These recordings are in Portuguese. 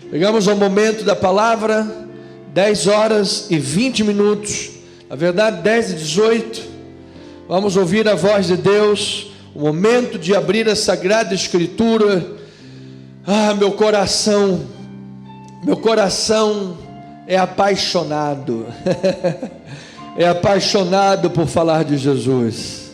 Chegamos ao momento da palavra, 10 horas e 20 minutos, na verdade 10 e 18, vamos ouvir a voz de Deus, o momento de abrir a Sagrada Escritura. Meu coração é apaixonado, é apaixonado por falar de Jesus.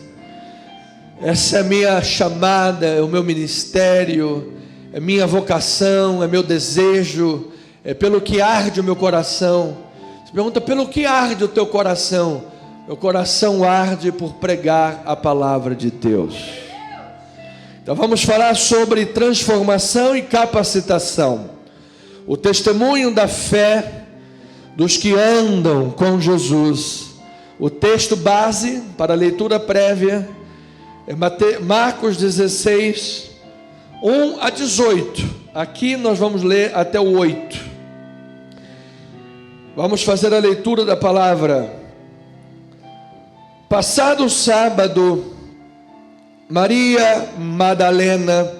Essa é a minha chamada, é o meu ministério, é minha vocação, é meu desejo, é pelo que arde o meu coração. Você pergunta, pelo que arde o teu coração? Meu coração arde por pregar a palavra de Deus. Então vamos falar sobre transformação e capacitação. O testemunho da fé dos que andam com Jesus. O texto base para a leitura prévia é Marcos 16, 1 a 18. Aqui nós vamos ler até o 8. Vamos fazer a leitura da palavra. Passado o sábado, Maria Madalena,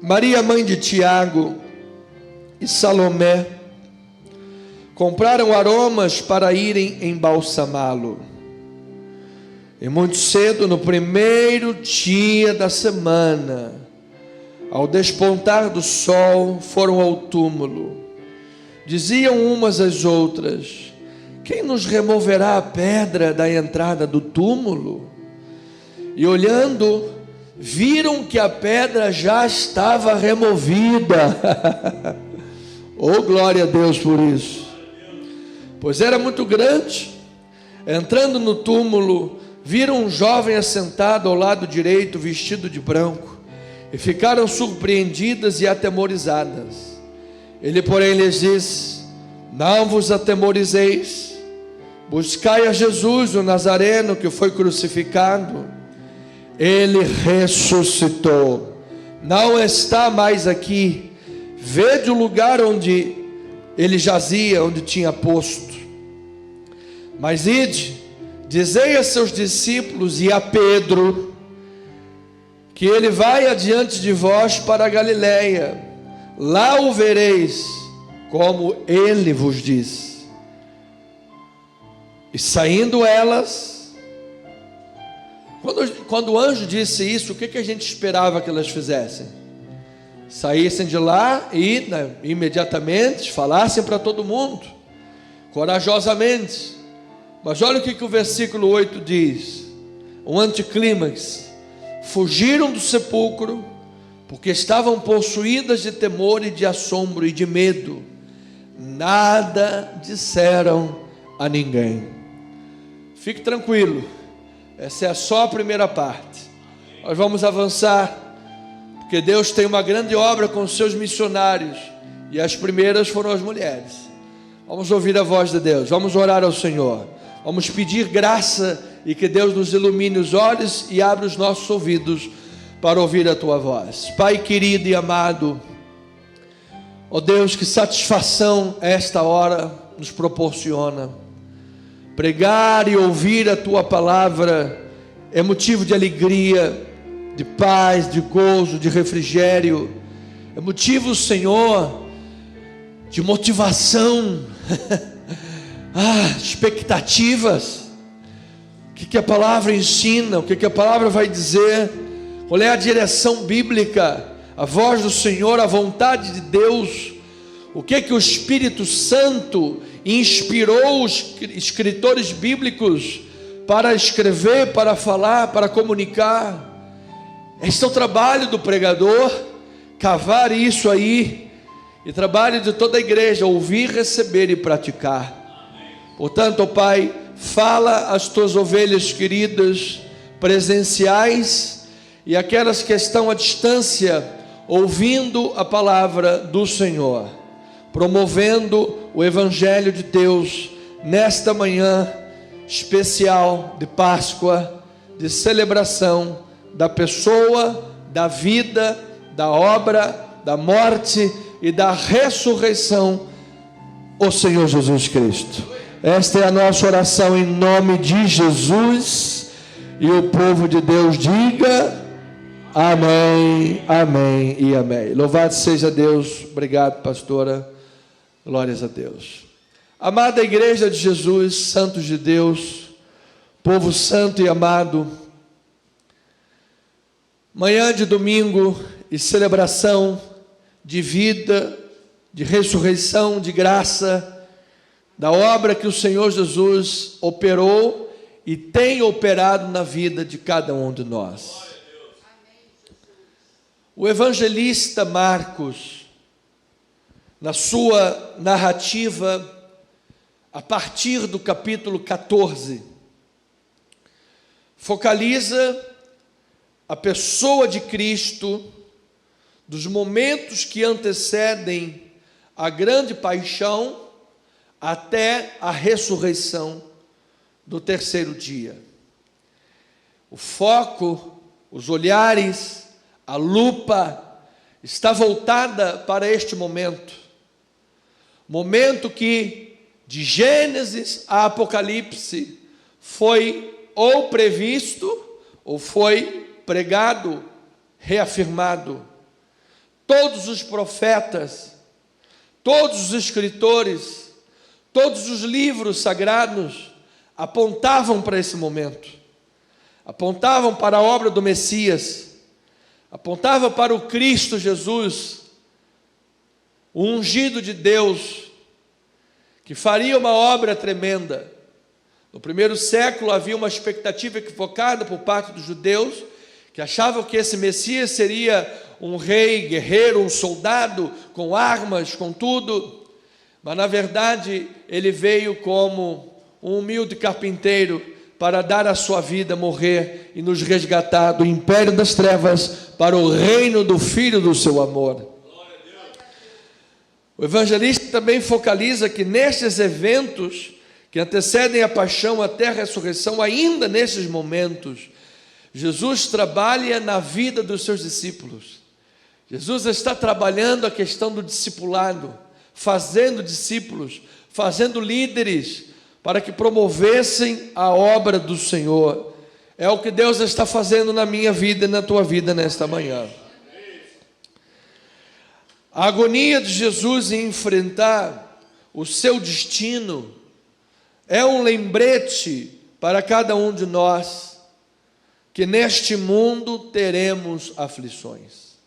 Maria mãe de Tiago e Salomé compraram aromas para irem embalsamá-lo. E muito cedo, no primeiro dia da semana, ao despontar do sol, foram ao túmulo. Diziam umas às outras: quem nos removerá a pedra da entrada do túmulo? E olhando, viram que a pedra já estava removida. Oh, glória a Deus por isso. Pois era muito grande. Entrando no túmulo, viram um jovem assentado ao lado direito, vestido de branco, e ficaram surpreendidas e atemorizadas. Ele, porém, lhes disse: não vos atemorizeis, buscai a Jesus, o Nazareno, que foi crucificado. Ele ressuscitou, não está mais aqui. Vede o lugar onde ele jazia, onde tinha posto. Mas ide, dizei a seus discípulos e a Pedro, que ele vai adiante de vós para a Galileia. Lá o vereis, como ele vos disse. E saindo elas, quando o anjo disse isso, o que a gente esperava que elas fizessem? Saíssem de lá e imediatamente falassem para todo mundo, corajosamente. Mas olha o que o versículo 8 diz, um anticlímax: fugiram do sepulcro, porque estavam possuídas de temor e de assombro e de medo. Nada disseram a ninguém. Fique tranquilo, essa é só a primeira parte. Nós vamos avançar, porque Deus tem uma grande obra com os seus missionários, e as primeiras foram as mulheres. Vamos ouvir a voz de Deus, vamos orar ao Senhor, vamos pedir graça e que Deus nos ilumine os olhos e abra os nossos ouvidos para ouvir a tua voz. Pai querido e amado, ó Deus, que satisfação esta hora nos proporciona. Pregar e ouvir a tua palavra é motivo de alegria, de paz, de gozo, de refrigério. É motivo, Senhor, de motivação, expectativas. O que a palavra ensina, o que a palavra vai dizer, qual é a direção bíblica, a voz do Senhor, a vontade de Deus. O que o Espírito Santo inspirou os escritores bíblicos para escrever, para falar, para comunicar. Este é o trabalho do pregador, cavar isso aí, e trabalho de toda a igreja, ouvir, receber e praticar. Portanto, ó Pai, fala às tuas ovelhas queridas, presenciais, e aquelas que estão à distância, ouvindo a palavra do Senhor, promovendo o Evangelho de Deus, nesta manhã especial de Páscoa, de celebração da pessoa, da vida, da obra, da morte e da ressurreição, o Senhor Jesus Cristo. Esta é a nossa oração em nome de Jesus, e o povo de Deus diga Amém, amém e amém. Louvado seja Deus. Obrigado, pastora. Glórias a Deus. Amada igreja de Jesus, santos de Deus, povo santo e amado, manhã de domingo e celebração de vida, de ressurreição, de graça, da obra que o Senhor Jesus operou e tem operado na vida de cada um de nós. O evangelista Marcos, na sua narrativa, a partir do capítulo 14, focaliza a pessoa de Cristo, dos momentos que antecedem a grande paixão até a ressurreição do terceiro dia. O foco, os olhares, a lupa está voltada para este momento. Momento que, de Gênesis a Apocalipse, foi ou previsto ou foi pregado, reafirmado. Todos os profetas, todos os escritores, todos os livros sagrados apontavam para esse momento, apontavam para a obra do Messias, apontavam para o Cristo Jesus, o ungido de Deus, que faria uma obra tremenda. No primeiro século havia uma expectativa equivocada por parte dos judeus, que achavam que esse Messias seria um rei guerreiro, um soldado com armas, com tudo, mas na verdade ele veio como um humilde carpinteiro para dar a sua vida, morrer e nos resgatar do império das trevas para o reino do Filho do seu amor. O evangelista também focaliza que nestes eventos que antecedem a paixão até a ressurreição, ainda nesses momentos, Jesus trabalha na vida dos seus discípulos. Jesus está trabalhando a questão do discipulado, fazendo discípulos, fazendo líderes, para que promovessem a obra do Senhor. É o que Deus está fazendo na minha vida e na tua vida nesta manhã. A agonia de Jesus em enfrentar o seu destino é um lembrete para cada um de nós que neste mundo teremos aflições.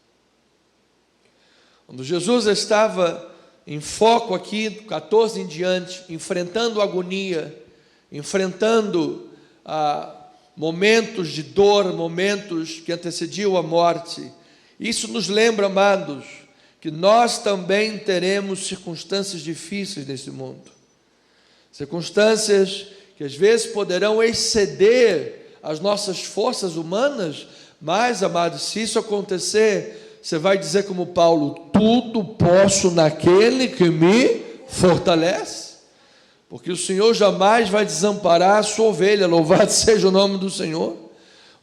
Quando Jesus estava em foco aqui, do 14 em diante, enfrentando a agonia, enfrentando momentos de dor, momentos que antecediam a morte, isso nos lembra, amados, que nós também teremos circunstâncias difíceis nesse mundo. Circunstâncias que às vezes poderão exceder as nossas forças humanas, mas, amados, se isso acontecer, você vai dizer como Paulo: tudo posso naquele que me fortalece, porque o Senhor jamais vai desamparar a sua ovelha, louvado seja o nome do Senhor.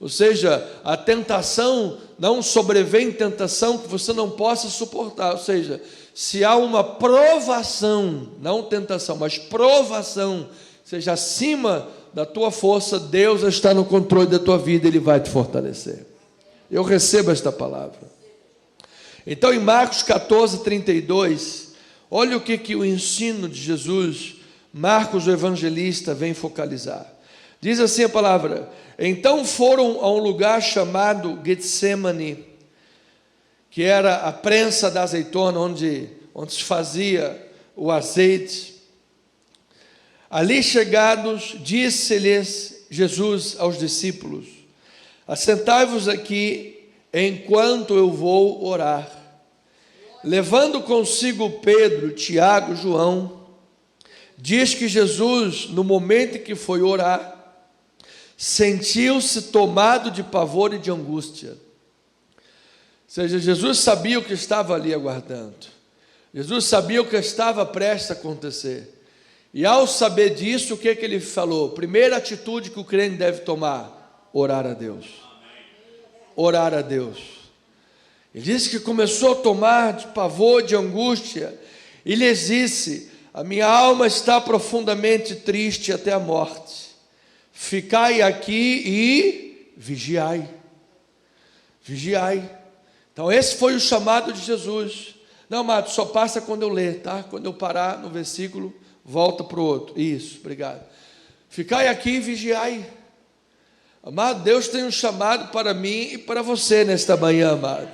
Ou seja, a tentação, não sobrevém tentação que você não possa suportar. Ou seja, se há uma provação, não tentação, mas provação, seja acima da tua força, Deus está no controle da tua vida, Ele vai te fortalecer. Eu recebo esta palavra. Então, em Marcos 14, 32, olha o que o ensino de Jesus, Marcos o evangelista, vem focalizar. Diz assim a palavra: então foram a um lugar chamado Getsemane, que era a prensa da azeitona, onde se fazia o azeite. Ali chegados, disse-lhes Jesus aos discípulos: assentai-vos aqui, enquanto eu vou orar. Levando consigo Pedro, Tiago e João, diz que Jesus, no momento em que foi orar, sentiu-se tomado de pavor e de angústia. Ou seja, Jesus sabia o que estava ali aguardando. Jesus sabia o que estava prestes a acontecer. E ao saber disso, o que ele falou? Primeira atitude que o crente deve tomar: orar a Deus. Orar a Deus. Ele disse que começou a tomar de pavor, de angústia, e lhes disse: a minha alma está profundamente triste até a morte. Ficai aqui e vigiai. Vigiai. Então esse foi o chamado de Jesus. Não, amado, só passa quando eu ler, tá? Quando eu parar no versículo, volta para o outro. Isso, obrigado. Ficai aqui e vigiai. Amado, Deus tem um chamado para mim e para você nesta manhã, amado.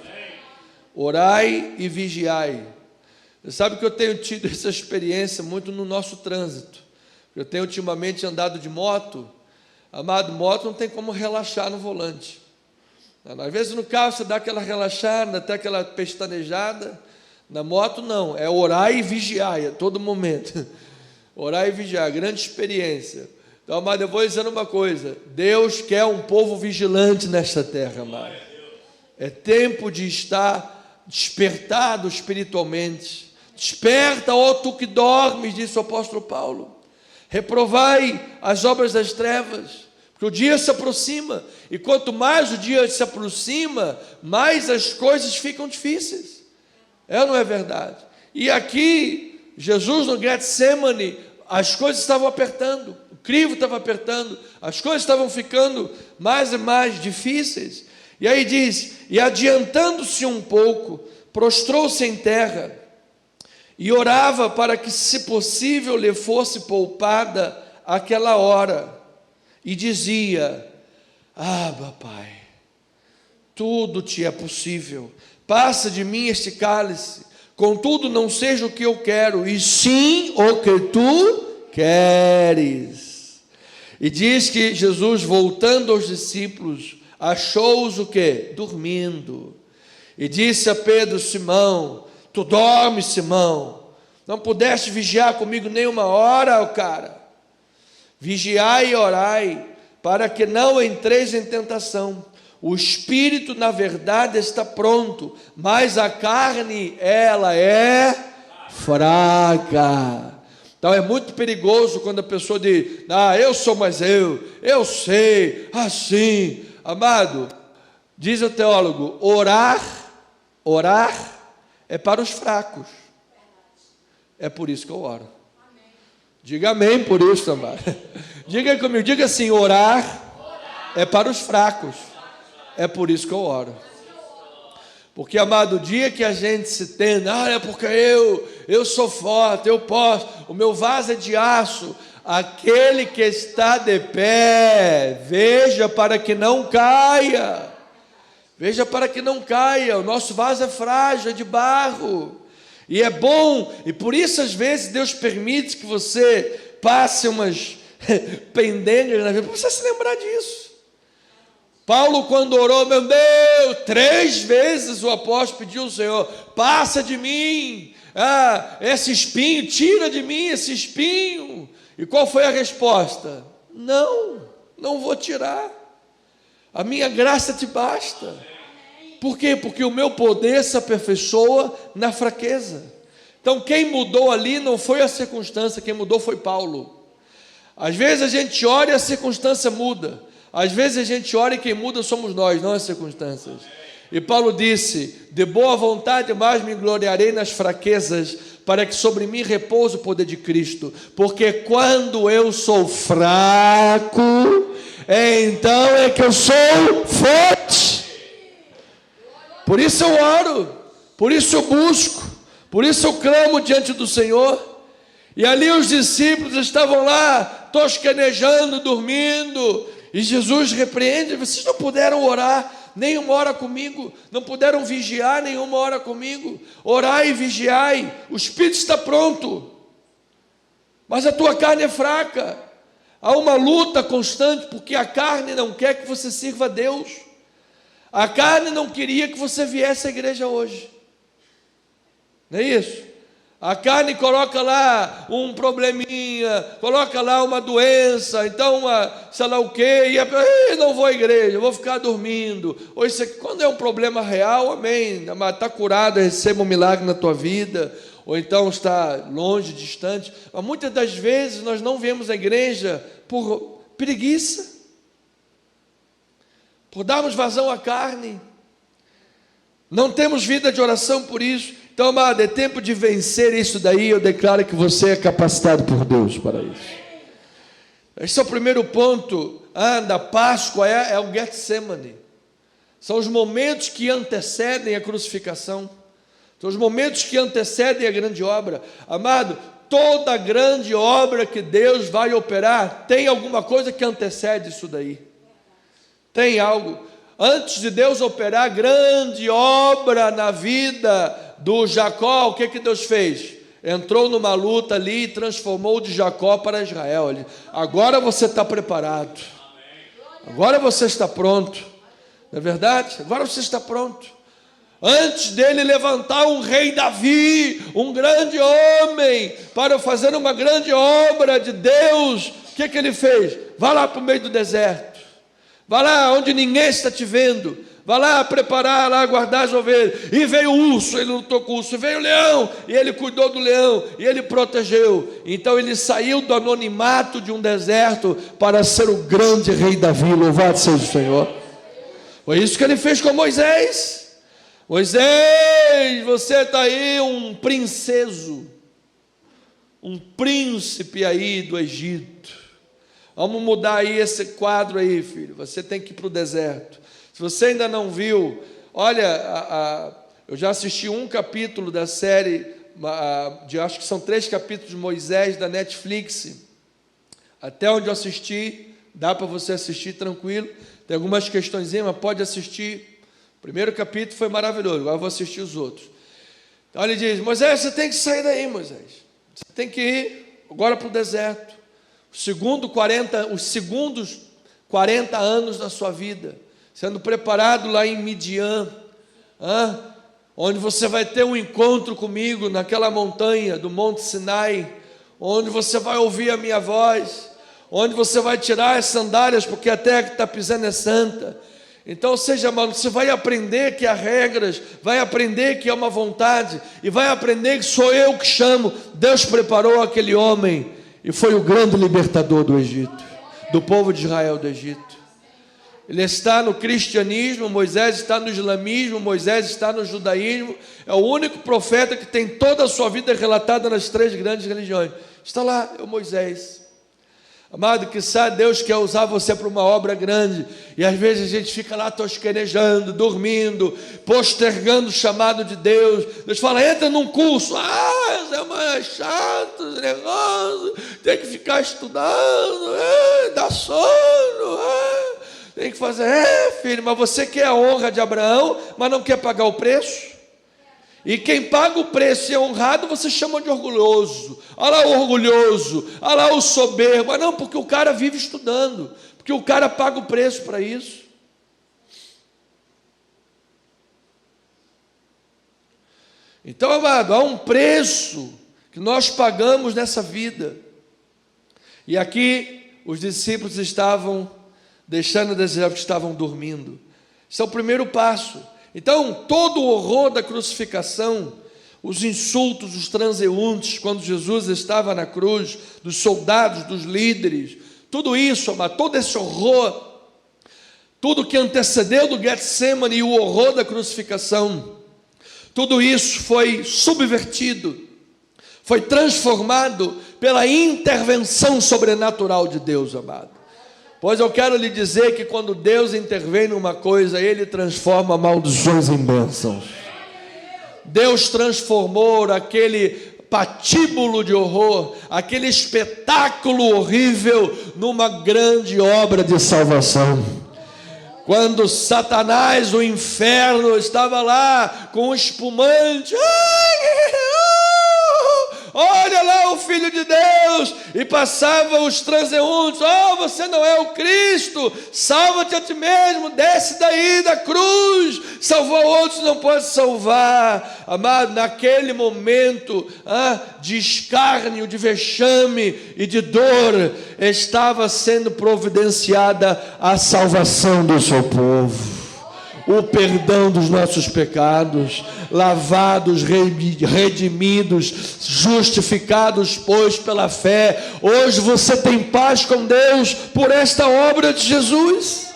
Orai e vigiai. Você sabe que eu tenho tido essa experiência muito no nosso trânsito. Eu tenho ultimamente andado de moto. Amado, moto não tem como relaxar no volante. Às vezes no carro você dá aquela relaxada, até aquela pestanejada. Na moto não, é orar e vigiar a todo momento. Orar e vigiar, grande experiência. Então, amado, eu vou dizendo uma coisa: Deus quer um povo vigilante nesta terra, amado. É tempo de estar despertado espiritualmente. Desperta, ó tu que dormes, disse o apóstolo Paulo. Reprovai as obras das trevas, porque o dia se aproxima, e quanto mais o dia se aproxima, mais as coisas ficam difíceis. É ou não é verdade? E aqui, Jesus no Getsemane, as coisas estavam apertando, o crivo estava apertando, as coisas estavam ficando mais e mais difíceis. E aí diz: e adiantando-se um pouco, prostrou-se em terra, e orava para que, se possível, lhe fosse poupada aquela hora. E dizia: Abba, Pai, tudo te é possível, passa de mim este cálice, contudo não seja o que eu quero, e sim o que tu queres. E diz que Jesus, voltando aos discípulos, achou-os o quê? Dormindo. E disse a Pedro: Simão, tu dormes, Simão? Não pudeste vigiar comigo nem uma hora, cara? Vigiai e orai, para que não entreis em tentação. O espírito, na verdade, está pronto, mas a carne, ela é fraca. Então é muito perigoso quando a pessoa diz: eu sou mais eu sei, assim. Amado, diz o teólogo, orar é para os fracos. É por isso que eu oro. Diga amém por isso, amado. Diga comigo, diga assim: orar é para os fracos. É por isso que eu oro. Porque, amado, o dia que a gente se tem, é porque eu sou forte, eu posso, o meu vaso é de aço. Aquele que está de pé, veja para que não caia. Veja para que não caia. O nosso vaso é frágil, é de barro. E é bom, e por isso às vezes Deus permite que você passe umas pendengas na vida, para você se lembrar disso. Paulo, quando orou, meu Deus, 3 vezes o apóstolo pediu ao Senhor: passa de mim, esse espinho, tira de mim esse espinho. E qual foi a resposta? Não vou tirar, a minha graça te basta. Por quê? Porque o meu poder se aperfeiçoa na fraqueza. Então quem mudou ali não foi a circunstância, quem mudou foi Paulo. Às vezes a gente ora e a circunstância muda. Às vezes a gente ora e quem muda somos nós, não as circunstâncias. E Paulo disse: de boa vontade mais me gloriarei nas fraquezas, para que sobre mim repouse o poder de Cristo. Porque quando eu sou fraco, então é que eu sou forte. Por isso eu oro, por isso eu busco, por isso eu clamo diante do Senhor. E ali os discípulos estavam lá, tosquenejando, dormindo, e Jesus repreende: vocês não puderam orar nenhuma hora comigo, não puderam vigiar nenhuma hora comigo. Orai e vigiai, o espírito está pronto, mas a tua carne é fraca. Há uma luta constante, porque a carne não quer que você sirva a Deus. A carne não queria que você viesse à igreja hoje, não é isso? A carne coloca lá um probleminha, coloca lá uma doença, então sei lá o quê, e não vou à igreja, vou ficar dormindo. Ou isso aqui, quando é um problema real, amém, está curado, receba um milagre na tua vida, ou então está longe, distante. Mas muitas das vezes nós não viemos à igreja por preguiça, por darmos vazão à carne, não temos vida de oração por isso. Então, amado, é tempo de vencer isso daí. Eu declaro que você é capacitado por Deus para isso. Esse é o primeiro ponto da Páscoa, é o Getsemane. São os momentos que antecedem a crucificação. São os momentos que antecedem a grande obra. Amado, toda grande obra que Deus vai operar, tem alguma coisa que antecede isso daí. Tem algo. Antes de Deus operar a grande obra na vida do Jacó, o que Deus fez? Entrou numa luta ali e transformou de Jacó para Israel. Agora você está preparado. Agora você está pronto. Não é verdade? Agora você está pronto. Antes dele levantar um rei Davi, um grande homem, para fazer uma grande obra de Deus, o que ele fez? Vá lá para o meio do deserto. Vá lá onde ninguém está te vendo. Vá lá preparar, lá guardar as ovelhas. E veio o urso, ele lutou com o urso. E veio o leão, e ele cuidou do leão. E ele protegeu. Então ele saiu do anonimato de um deserto para ser o grande rei Davi. Louvado seja o Senhor. Foi isso que ele fez com Moisés. Moisés, você está aí um princeso. Um príncipe aí do Egito. Vamos mudar aí esse quadro aí, filho. Você tem que ir para o deserto. Se você ainda não viu, olha, eu já assisti um capítulo da série, acho que são 3 capítulos de Moisés da Netflix. Até onde eu assisti, dá para você assistir tranquilo. Tem algumas questõezinhas, mas pode assistir. O primeiro capítulo foi maravilhoso, agora eu vou assistir os outros. Então ele diz: Moisés, você tem que sair daí, Moisés. Você tem que ir agora para o deserto. Os segundos 40 anos da sua vida, sendo preparado lá em Midian, onde você vai ter um encontro comigo naquela montanha do Monte Sinai, onde você vai ouvir a minha voz, onde você vai tirar as sandálias, porque a terra que está pisando é santa. Então, seja, mano, você vai aprender que há regras, vai aprender que há uma vontade, e vai aprender que sou eu que chamo. Deus preparou aquele homem, e foi o grande libertador do Egito, do povo de Israel do Egito. Ele está no cristianismo, Moisés está no islamismo, Moisés está no judaísmo. É o único profeta que tem toda a sua vida relatada nas 3 grandes religiões. Está lá, é o Moisés. Amado, quizá Deus quer usar você para uma obra grande, e às vezes a gente fica lá tosquenejando, dormindo, postergando o chamado de Deus. Deus fala: entra num curso. É chato esse negócio, tem que ficar estudando, dá sono, tem que fazer. Filho, mas você quer a honra de Abraão, mas não quer pagar o preço? E quem paga o preço e é honrado, você chama de orgulhoso. Olha lá o orgulhoso, olha lá o soberbo. Mas não, porque o cara vive estudando, porque o cara paga o preço para isso. Então, amado, há um preço que nós pagamos nessa vida. E aqui os discípulos estavam deixando a desejar, porque estavam dormindo. Esse é o primeiro passo. Então, todo o horror da crucificação, os insultos, os transeuntes, quando Jesus estava na cruz, dos soldados, dos líderes, tudo isso, amado, todo esse horror, tudo que antecedeu do Getsemane e o horror da crucificação, tudo isso foi subvertido, foi transformado pela intervenção sobrenatural de Deus, amado. Pois eu quero lhe dizer que quando Deus intervém numa coisa, Ele transforma maldições em bênçãos. Deus transformou aquele patíbulo de horror, aquele espetáculo horrível, numa grande obra de salvação. Quando Satanás, o inferno, estava lá com um espumante, olha lá o Filho de Deus, e passava os transeuntes: você não é o Cristo, salva-te a ti mesmo, desce daí da cruz, salvou outros, não pode salvar. Amado, naquele momento de escárnio, de vexame e de dor, estava sendo providenciada a salvação do seu povo, o perdão dos nossos pecados, lavados, redimidos, justificados, pois, pela fé. Hoje você tem paz com Deus por esta obra de Jesus.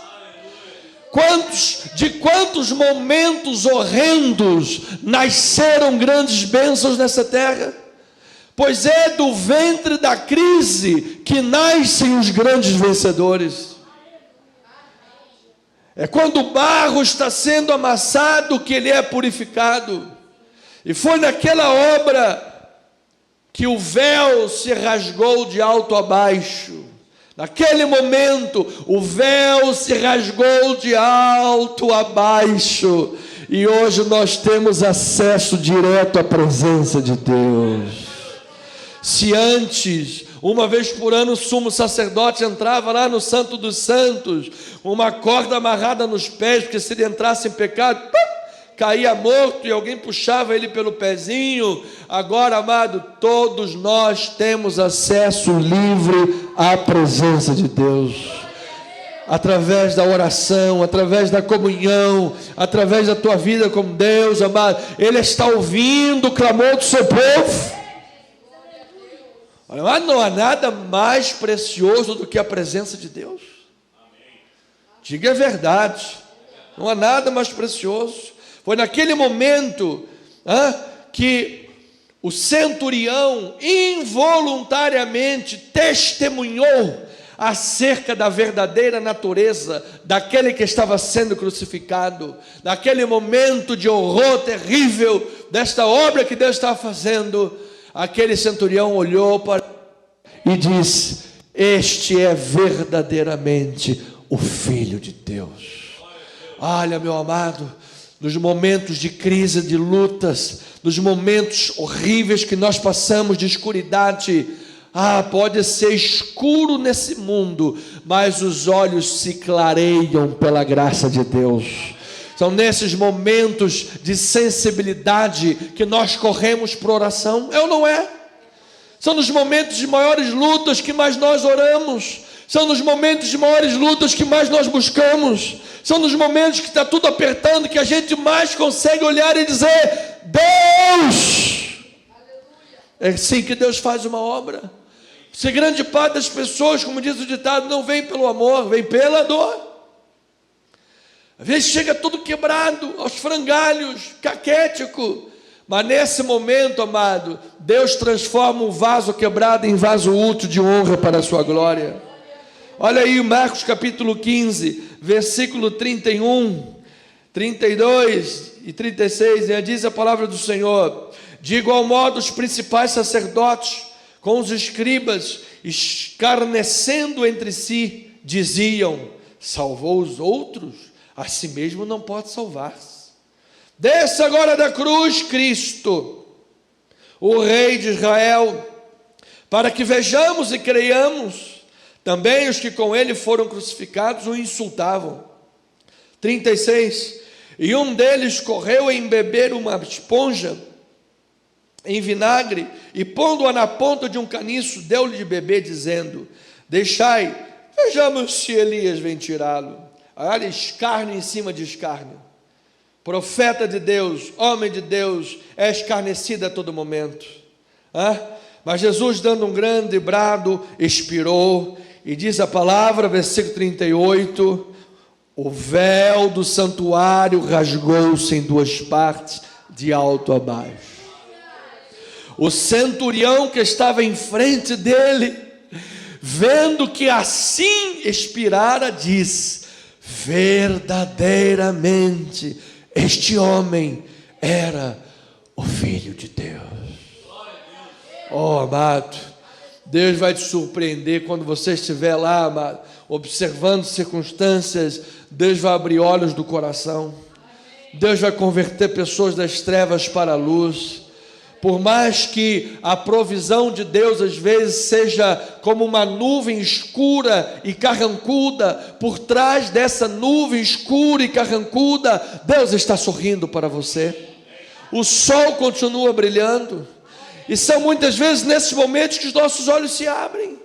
De quantos momentos horrendos nasceram grandes bênçãos nessa terra? Pois é do ventre da crise que nascem os grandes vencedores. É quando o barro está sendo amassado que ele é purificado. E foi naquela obra que o véu se rasgou de alto a baixo. Naquele momento, o véu se rasgou de alto a baixo. E hoje nós temos acesso direto à presença de Deus. Se antes, uma vez por ano, o sumo sacerdote entrava lá no Santo dos Santos, uma corda amarrada nos pés, porque se ele entrasse em pecado, caía morto e alguém puxava ele pelo pezinho. Agora, amado, todos nós temos acesso livre à presença de Deus. Através da oração, através da comunhão, através da tua vida com Deus, amado. Ele está ouvindo o clamor do seu povo. Mas não há nada mais precioso do que a presença de Deus. Diga a verdade. Não há nada mais precioso. Foi naquele momento que o centurião involuntariamente testemunhou acerca da verdadeira natureza daquele que estava sendo crucificado, naquele momento de horror terrível desta obra que Deus estava fazendo. Aquele centurião olhou para e disse: este é verdadeiramente o Filho de Deus. Olha, meu amado, nos momentos de crise, de lutas, nos momentos horríveis que nós passamos de escuridade, pode ser escuro nesse mundo, mas os olhos se clareiam pela graça de Deus. São nesses momentos de sensibilidade que nós corremos por oração, é ou não é? São nos momentos de maiores lutas que mais nós oramos. São nos momentos de maiores lutas que mais nós buscamos. São nos momentos que está tudo apertando que a gente mais consegue olhar e dizer: Deus! É assim que Deus faz uma obra. Se grande parte das pessoas, como diz o ditado, não vem pelo amor, vem pela dor. Às vezes chega tudo quebrado, aos frangalhos, caquético. Mas nesse momento, amado, Deus transforma um vaso quebrado em vaso útil de honra para a sua glória. Olha aí Marcos capítulo 15, versículo 31, 32 e 36, e diz a palavra do Senhor: de igual modo os principais sacerdotes com os escribas, escarnecendo entre si, diziam: salvou os outros, a si mesmo não pode salvar-se. Desça agora da cruz Cristo, o Rei de Israel, para que vejamos e creiamos. Também os que com ele foram crucificados o insultavam. 36. E um deles correu a embeber uma esponja em vinagre, e pondo-a na ponta de um caniço, deu-lhe de beber, dizendo: deixai, vejamos se Elias vem tirá-lo. Olha, escárnio em cima de escárnio. Profeta de Deus, homem de Deus, é escarnecido a todo momento. Mas Jesus, dando um grande brado, expirou, e diz a palavra, versículo 38, o véu do santuário rasgou-se em duas partes, de alto a baixo. O centurião que estava em frente dele, vendo que assim expirara, diz: verdadeiramente este homem era o Filho de Deus. Oh, amado, Deus vai te surpreender quando você estiver lá, amado, observando circunstâncias. Deus vai abrir olhos do coração. Deus vai converter pessoas das trevas para a luz. Por mais que a provisão de Deus às vezes seja como uma nuvem escura e carrancuda, por trás dessa nuvem escura e carrancuda, Deus está sorrindo para você. O sol continua brilhando. E são muitas vezes nesses momentos que os nossos olhos se abrem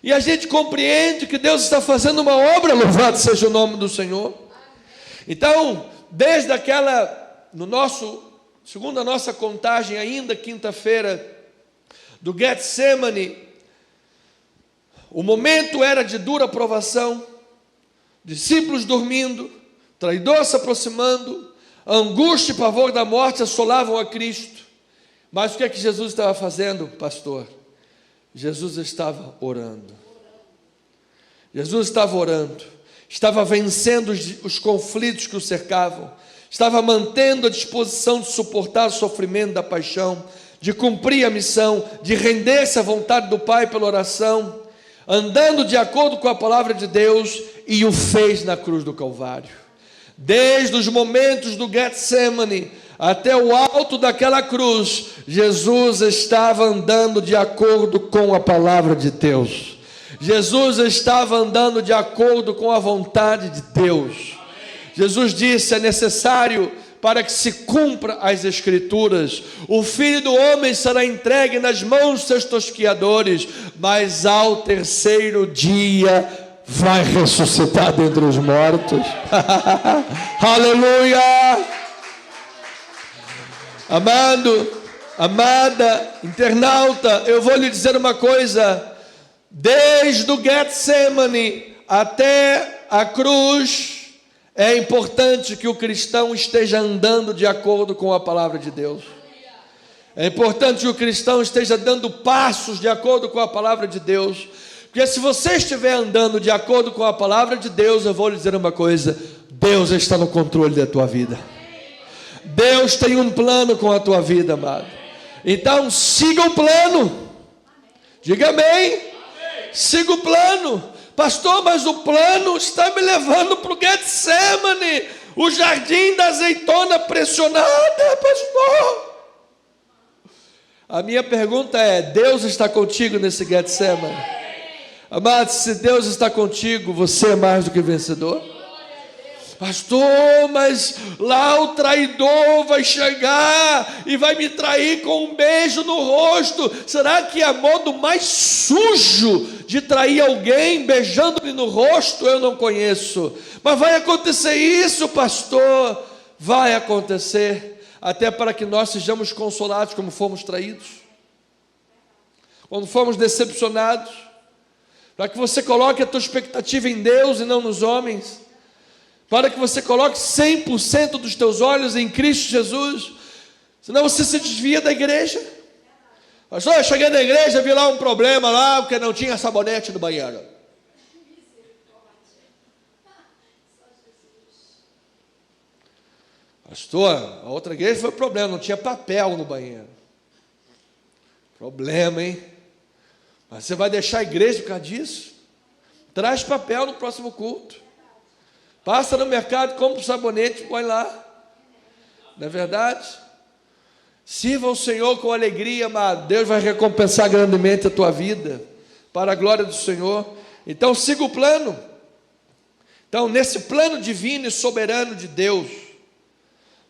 e a gente compreende que Deus está fazendo uma obra. Louvado seja o nome do Senhor. Então, desde segundo a nossa contagem, ainda quinta-feira, do Getsemane, o momento era de dura provação, discípulos dormindo, traidor se aproximando, angústia e pavor da morte assolavam a Cristo. Mas o que é que Jesus estava fazendo, pastor? Jesus estava orando. Jesus estava orando. estava vencendo os conflitos que o cercavam, estava mantendo a disposição de suportar o sofrimento da paixão, de cumprir a missão, de render-se à vontade do Pai pela oração, andando de acordo com a palavra de Deus, e o fez na cruz do Calvário. Desde os momentos do Getsemane até o alto daquela cruz, Jesus estava andando de acordo com a palavra de Deus. Jesus estava andando de acordo com a vontade de Deus. Jesus disse: é necessário, para que se cumpra as Escrituras, o Filho do Homem será entregue nas mãos dos seus tosquiadores, mas ao terceiro dia vai ressuscitar dentre os mortos. Aleluia! Amado, amada, internauta, eu vou lhe dizer uma coisa: desde o Getsemane até a cruz, é importante que o cristão esteja andando de acordo com a palavra de Deus. É importante que o cristão esteja dando passos de acordo com a palavra de Deus. Porque se você estiver andando de acordo com a palavra de Deus, eu vou lhe dizer uma coisa: Deus está no controle da tua vida. Deus tem um plano com a tua vida, amado. Então siga o plano. Diga amém. Siga o plano. Pastor, mas o plano está me levando para o Getsemane, o jardim da azeitona pressionada, pastor. A minha pergunta é: Deus está contigo nesse Getsemane? Amado, se Deus está contigo, você é mais do que vencedor. Pastor, mas lá o traidor vai chegar e vai me trair com um beijo no rosto. Será que é modo mais sujo de trair alguém beijando-lhe no rosto? Eu não conheço. Mas vai acontecer isso, pastor. Vai acontecer, até para que nós sejamos consolados como fomos traídos, quando fomos decepcionados, para que você coloque a tua expectativa em Deus e não nos homens, para que você coloque 100% dos teus olhos em Cristo Jesus, senão você se desvia da igreja. Pastor, eu cheguei na igreja, vi lá um problema lá, porque não tinha sabonete no banheiro. Pastor, a outra igreja foi problema, não tinha papel no banheiro. Problema, hein? Mas você vai deixar a igreja por causa disso? Traz papel no próximo culto. Passa no mercado, compra um sabonete, põe lá. Não é verdade? Sirva ao Senhor com alegria, amado. Deus vai recompensar grandemente a tua vida, para a glória do Senhor. Então siga o plano. Então, nesse plano divino e soberano de Deus,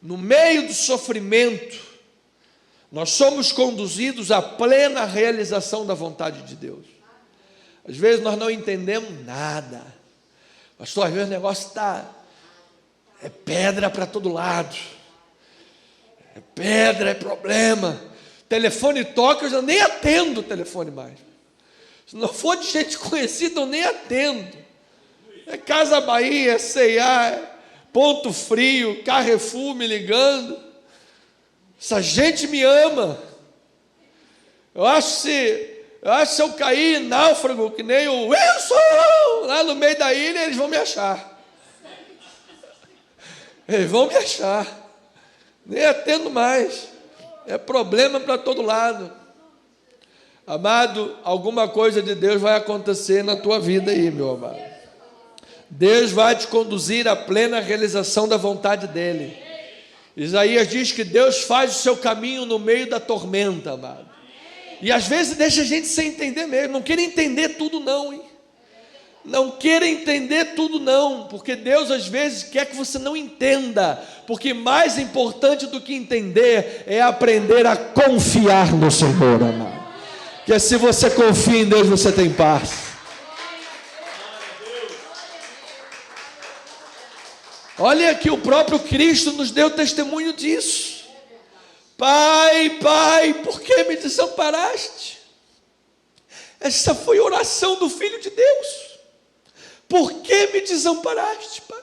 no meio do sofrimento, nós somos conduzidos à plena realização da vontade de Deus. Às vezes nós não entendemos nada. Pastor, às vezes o negócio é pedra para todo lado. É pedra, é problema. Telefone toca, eu já nem atendo o telefone mais. Se não for de gente conhecida, eu nem atendo. É Casa Bahia, é C&A, Ponto Frio, Carrefour me ligando. Essa gente me ama. Eu acho que se eu cair náufrago, que nem o Wilson, lá no meio da ilha, eles vão me achar. Eles vão me achar. Nem atendo mais. É problema para todo lado. Amado, alguma coisa de Deus vai acontecer na tua vida aí, meu amado. Deus vai te conduzir à plena realização da vontade dEle. Isaías diz que Deus faz o seu caminho no meio da tormenta, amado. E às vezes deixa a gente sem entender mesmo. Não queira entender tudo não, hein? Não queira entender tudo não, porque Deus às vezes quer que você não entenda, porque mais importante do que entender é aprender a confiar no Senhor, amado. Porque se você confia em Deus, você tem paz. Olha que o próprio Cristo nos deu testemunho disso. Pai, Pai, por que me desamparaste? Essa foi a oração do Filho de Deus. Por que me desamparaste, Pai?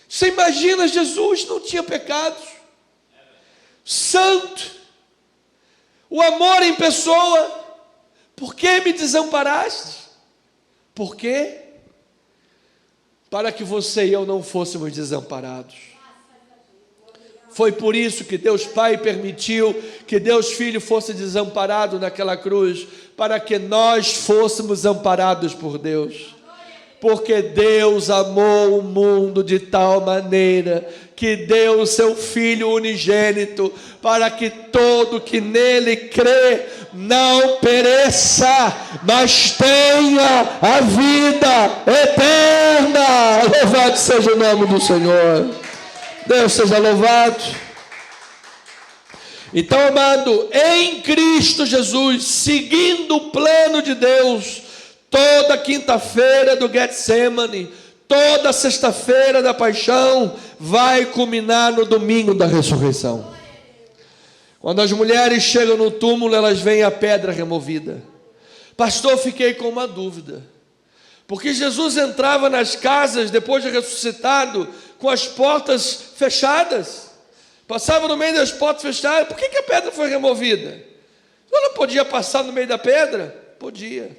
Você imagina, Jesus não tinha pecados, santo, o amor em pessoa. Por que me desamparaste? Por quê? para que você e eu não fôssemos desamparados. Foi por isso que Deus Pai permitiu que Deus Filho fosse desamparado naquela cruz, para que nós fôssemos amparados por Deus. Porque Deus amou o mundo de tal maneira que deu o seu Filho unigênito, para que todo que nele crê não pereça, mas tenha a vida eterna. Louvado seja o nome do Senhor. Deus seja louvado. Então, amado, em Cristo Jesus, seguindo o plano de Deus, toda quinta-feira do Getsemane, toda sexta-feira da paixão, vai culminar no domingo da ressurreição. Quando as mulheres chegam no túmulo, elas veem a pedra removida. Pastor, fiquei com uma dúvida. Porque Jesus entrava nas casas, depois de ressuscitado, com as portas fechadas. Passava no meio das portas fechadas. Por que a pedra foi removida? Ela não podia passar no meio da pedra? Podia.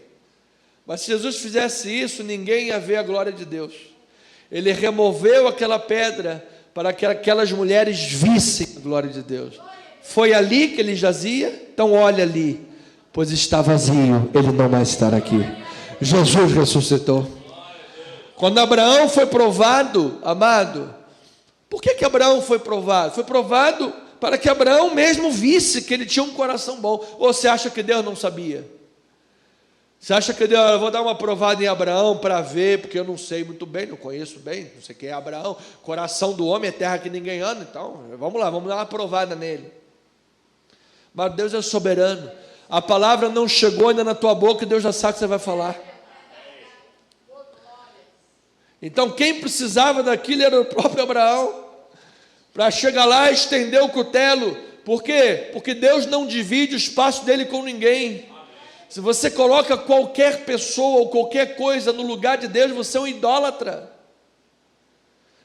Mas se Jesus fizesse isso, ninguém ia ver a glória de Deus. Ele removeu aquela pedra para que aquelas mulheres vissem a glória de Deus. Foi ali que ele jazia? Então olha ali, pois está vazio, ele não vai estar aqui. Jesus ressuscitou. Quando Abraão foi provado, amado, por que Abraão foi provado? Foi provado para que Abraão mesmo visse que ele tinha um coração bom. Ou você acha que Deus não sabia? Você acha que Deus, eu vou dar uma provada em Abraão para ver, porque eu não sei muito bem, não conheço bem, não sei quem é Abraão, coração do homem é terra que ninguém anda, então vamos lá, vamos dar uma provada nele. Mas Deus é soberano, a palavra não chegou ainda na tua boca e Deus já sabe o que você vai falar. Então quem precisava daquilo era o próprio Abraão, para chegar lá e estender o cutelo. Por quê? Porque Deus não divide o espaço dele com ninguém. Se você coloca qualquer pessoa ou qualquer coisa no lugar de Deus, você é um idólatra.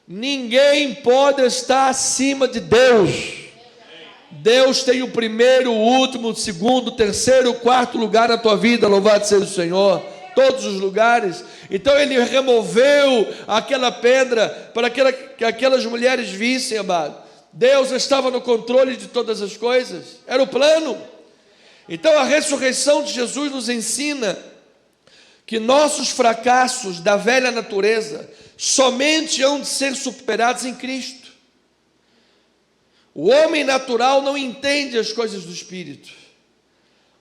Ninguém pode estar acima de Deus. Deus tem o primeiro, o último, o segundo, o terceiro, o quarto lugar na tua vida, louvado seja o Senhor. Todos os lugares. Então ele removeu aquela pedra para que aquelas mulheres vissem, amado. Deus estava no controle de todas as coisas. Era o plano. Então a ressurreição de Jesus nos ensina que nossos fracassos da velha natureza somente hão de ser superados em Cristo. O homem natural não entende as coisas do Espírito.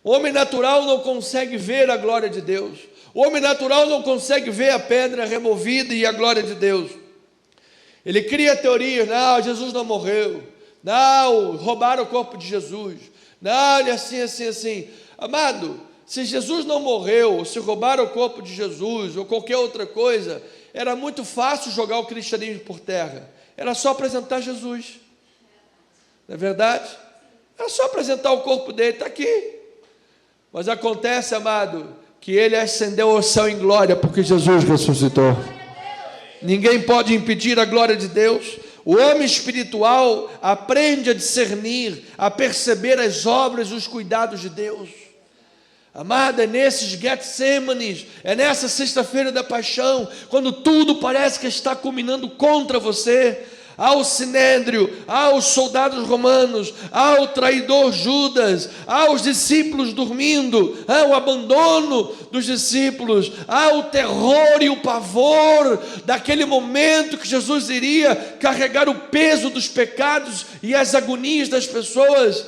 O homem natural não consegue ver a glória de Deus. O homem natural não consegue ver a pedra removida e a glória de Deus. Ele cria teorias, não, Jesus não morreu. Não, roubaram o corpo de Jesus. Não, ele é assim. Amado, se Jesus não morreu, se roubaram o corpo de Jesus, ou qualquer outra coisa, era muito fácil jogar o cristianismo por terra. Era só apresentar Jesus. Não é verdade? Era só apresentar o corpo dele, está aqui. Mas acontece, amado, que ele ascendeu ao céu em glória, porque Jesus ressuscitou. Ninguém pode impedir a glória de Deus. O homem espiritual aprende a discernir, a perceber as obras e os cuidados de Deus. Amado, é nesses Getsêmanes, é nessa sexta-feira da paixão, quando tudo parece que está culminando contra você, ao sinédrio, aos soldados romanos, ao traidor Judas, aos discípulos dormindo, ao abandono dos discípulos, ao terror e o pavor daquele momento que Jesus iria carregar o peso dos pecados e as agonias das pessoas.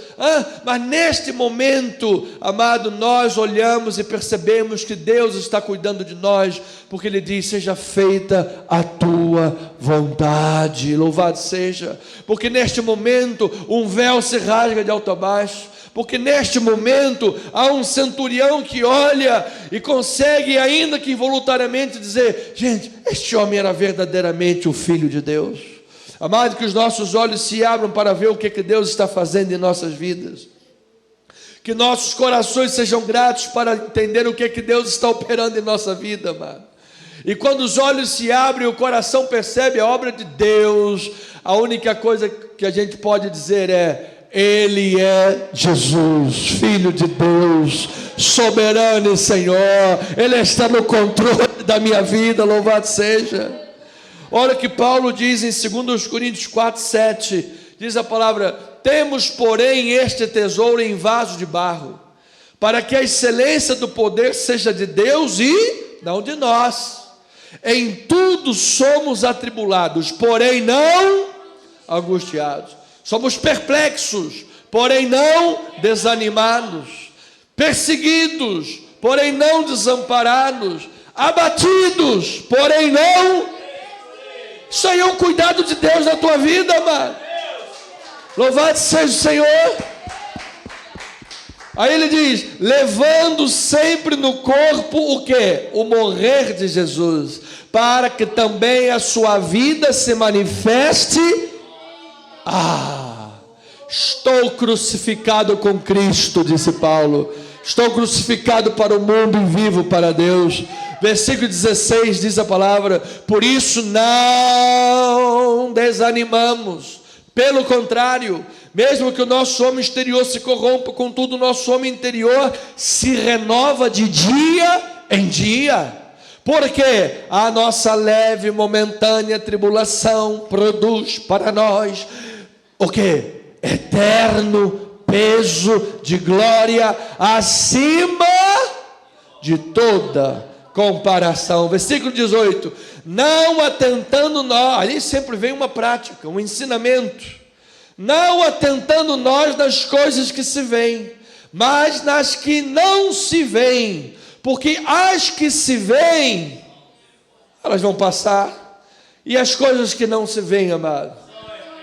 Mas neste momento, amado, nós olhamos e percebemos que Deus está cuidando de nós, porque Ele diz, seja feita a tua vontade. Louvado seja, porque neste momento um véu se rasga de alto a baixo, porque neste momento há um centurião que olha e consegue, ainda que involuntariamente, dizer, gente, este homem era verdadeiramente o Filho de Deus. Amado, que os nossos olhos se abram para ver o que Deus está fazendo em nossas vidas, que nossos corações sejam gratos para entender o que Deus está operando em nossa vida, amado. E quando os olhos se abrem, o coração percebe a obra de Deus, a única coisa que a gente pode dizer é, Ele é Jesus, Filho de Deus, soberano e Senhor. Ele está no controle da minha vida, louvado seja. Olha o que Paulo diz em 2 Coríntios 4, 7. Diz a palavra: temos, porém, este tesouro em vaso de barro, para que a excelência do poder seja de Deus e não de nós. Em tudo somos atribulados, porém não angustiados. Somos perplexos, porém não desanimados. Perseguidos, porém não desamparados. Abatidos, porém não. Isso aí é um cuidado de Deus na tua vida, amado. Louvado seja o Senhor. Aí ele diz: levando sempre no corpo o quê? O morrer de Jesus, para que também a sua vida se manifeste. Estou crucificado com Cristo, disse Paulo. Estou crucificado para o mundo e vivo para Deus. Versículo 16 diz a palavra: por isso não desanimamos. Pelo contrário, mesmo que o nosso homem exterior se corrompa, contudo o nosso homem interior se renova de dia em dia. Porque a nossa leve e momentânea tribulação produz para nós o quê? Eterno peso de glória acima de toda comparação. Versículo 18: não atentando nós, ali sempre vem uma prática, um ensinamento, não atentando nós nas coisas que se veem, mas nas que não se veem, porque as que se veem, elas vão passar, e as coisas que não se veem, amado,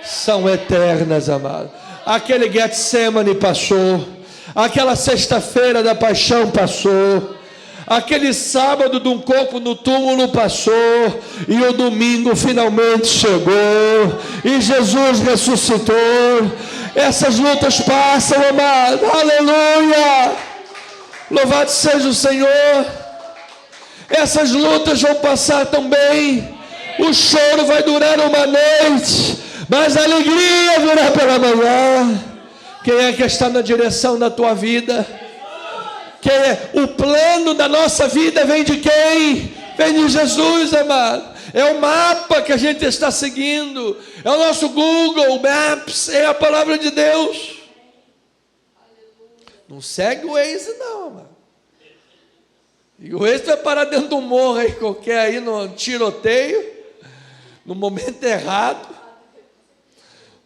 são eternas, amado. Aquele Getsemane passou, aquela sexta-feira da paixão passou, aquele sábado de um corpo no túmulo passou, e o domingo finalmente chegou, e Jesus ressuscitou. Essas lutas passam, amado, aleluia, louvado seja o Senhor. Essas lutas vão passar também. O choro vai durar uma noite, mas a alegria virá pela manhã. Quem é que está na direção da tua vida? O plano da nossa vida vem de quem? Vem de Jesus, amado. É o mapa que a gente está seguindo, é o nosso Google Maps, é a palavra de Deus. Não segue o Waze não, amado. E o Waze vai parar dentro de um morro aí qualquer, aí no tiroteio, no momento errado,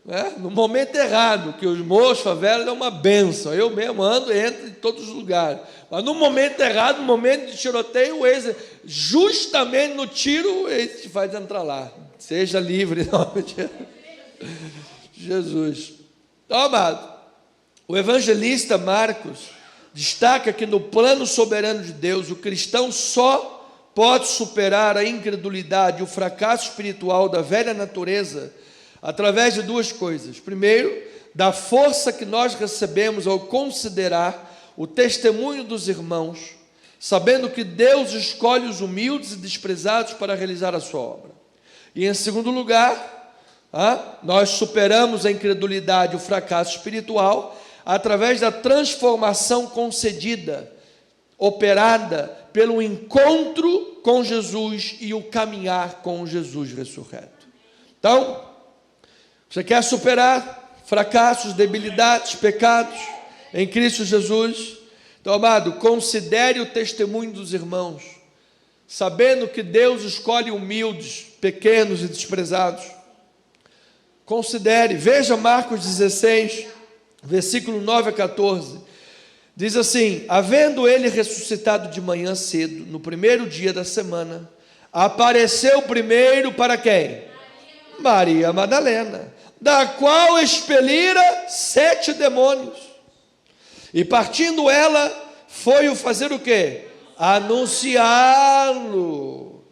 né? No momento errado, que os morros, favelas é uma bênção. Eu mesmo ando, entro em todos os lugares, mas no momento errado, no momento de tiroteio, o Waze, justamente no tiro, o Waze te faz entrar lá. Seja livre em nome de Jesus. Então, amado, o evangelista Marcos destaca que no plano soberano de Deus, o cristão só pode superar a incredulidade e o fracasso espiritual da velha natureza através de duas coisas. Primeiro, da força que nós recebemos ao considerar o testemunho dos irmãos, sabendo que Deus escolhe os humildes e desprezados para realizar a sua obra. E em segundo lugar, nós superamos a incredulidade e o fracasso espiritual através da transformação concedida, operada pelo encontro com Jesus e o caminhar com Jesus ressurreto. Então, você quer superar fracassos, debilidades, pecados em Cristo Jesus? Então, amado, considere o testemunho dos irmãos, sabendo que Deus escolhe humildes, pequenos e desprezados. Considere, veja Marcos 16, versículo 9 a 14, diz assim: havendo ele ressuscitado de manhã cedo, no primeiro dia da semana, apareceu primeiro para quem? Maria Madalena, da qual expelira 7 demônios, e partindo ela, foi o fazer o quê? Anunciá-lo.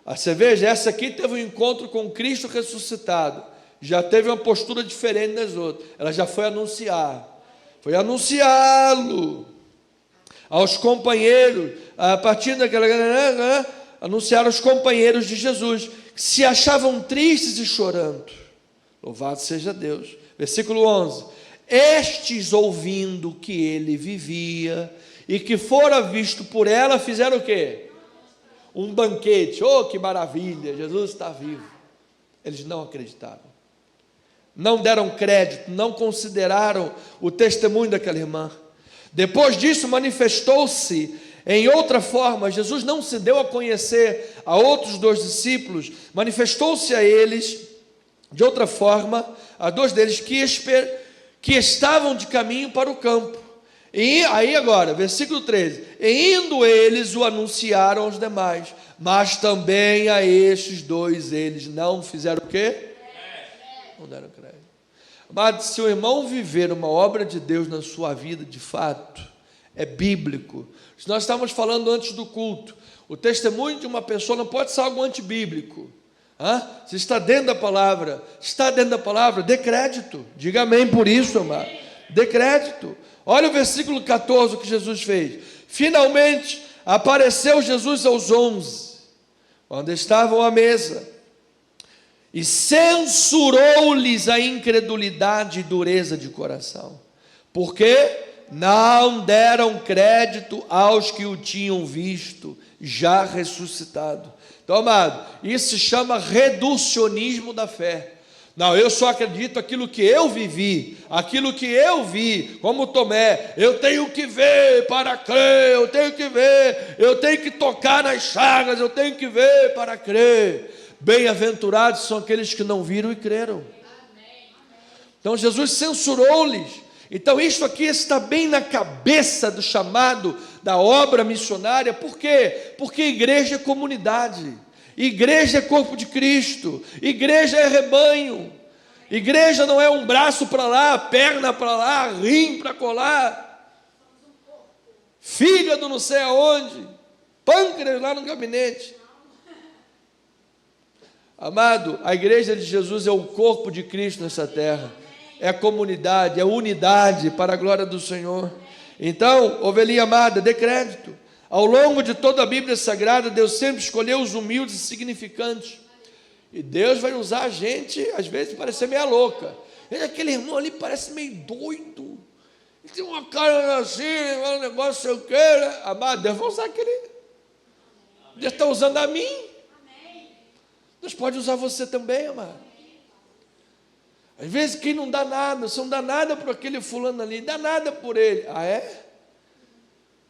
Você veja, essa aqui teve um encontro com Cristo ressuscitado, já teve uma postura diferente das outras, ela já foi anunciar, foi anunciá-lo aos companheiros, a partir daquela, anunciaram aos companheiros de Jesus, que se achavam tristes e chorando. Louvado seja Deus. Versículo 11: estes, ouvindo que ele vivia e que fora visto por ela, fizeram o quê? Um banquete. Oh, que maravilha, Jesus está vivo. Eles não acreditaram, não deram crédito, não consideraram o testemunho daquela irmã. Depois disso, manifestou-se em outra forma. Jesus não se deu a conhecer a outros 2 discípulos, manifestou-se a eles de outra forma, a 2 deles que estavam de caminho para o campo. E aí agora, versículo 13: e indo eles o anunciaram aos demais, mas também a estes 2 eles não fizeram o quê? Não deram crédito. Mas se o irmão viver uma obra de Deus na sua vida, de fato, é bíblico. Nós estávamos falando antes do culto, o testemunho de uma pessoa não pode ser algo antibíblico. Se está dentro da palavra, dê crédito, diga amém por isso, amado, dê crédito. Olha o versículo 14, o que Jesus fez. Finalmente apareceu Jesus aos 11, quando estavam à mesa, e censurou-lhes a incredulidade e dureza de coração, porque não deram crédito aos que o tinham visto já ressuscitado. Então, amado, isso se chama reducionismo da fé. Não, eu só acredito aquilo que eu vivi, aquilo que eu vi, como Tomé, eu tenho que ver para crer, eu tenho que ver, eu tenho que tocar nas chagas, eu tenho que ver para crer. Bem-aventurados são aqueles que não viram e creram. Então Jesus censurou-lhes. Então isso aqui está bem na cabeça do chamado da obra missionária. Por quê? Porque igreja é comunidade, igreja é corpo de Cristo, igreja é rebanho. Igreja não é um braço para lá, perna para lá, rim para colar, fígado não sei aonde, pâncreas lá no gabinete. Amado, a igreja de Jesus é o corpo de Cristo nessa terra, é a comunidade, é a unidade para a glória do Senhor. Então, ovelhinha amada, dê crédito. Ao longo de toda a Bíblia Sagrada, Deus sempre escolheu os humildes e significantes. E Deus vai usar a gente, às vezes, parecer meio louca. Aquele irmão ali parece meio doido. Ele tem uma cara assim, um negócio, sei o quê. Amado, Deus vai usar aquele. Deus está usando a mim. Deus pode usar você também, amado. Às vezes quem não dá nada, você não dá nada por aquele fulano ali, dá nada por ele. Ah, é?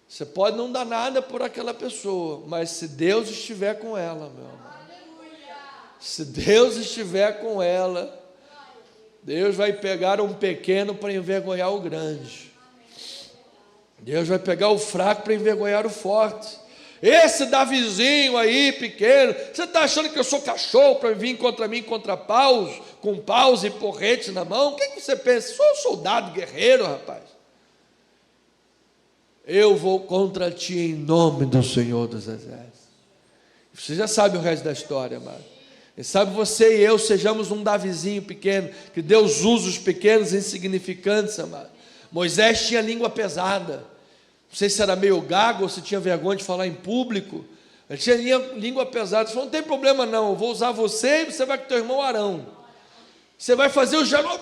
Você pode não dar nada por aquela pessoa, mas se Deus estiver com ela, meu amado, se Deus estiver com ela, Deus vai pegar um pequeno para envergonhar o grande. Deus vai pegar o fraco para envergonhar o forte. Esse Davizinho aí, pequeno, você está achando que eu sou cachorro para vir contra mim, contra paus, com paus e porrete na mão? O que você pensa? Sou um soldado guerreiro, rapaz. Eu vou contra ti em nome do Senhor dos Exércitos. Você já sabe o resto da história, amado. Quem sabe você e eu sejamos um Davizinho pequeno, que Deus usa os pequenos insignificantes, amado. Moisés tinha língua pesada. Não sei se era meio gago ou se tinha vergonha de falar em público. Ele tinha língua pesada. Ele falou, não tem problema não, eu vou usar você e você vai com teu irmão Arão. Você vai fazer o jarro...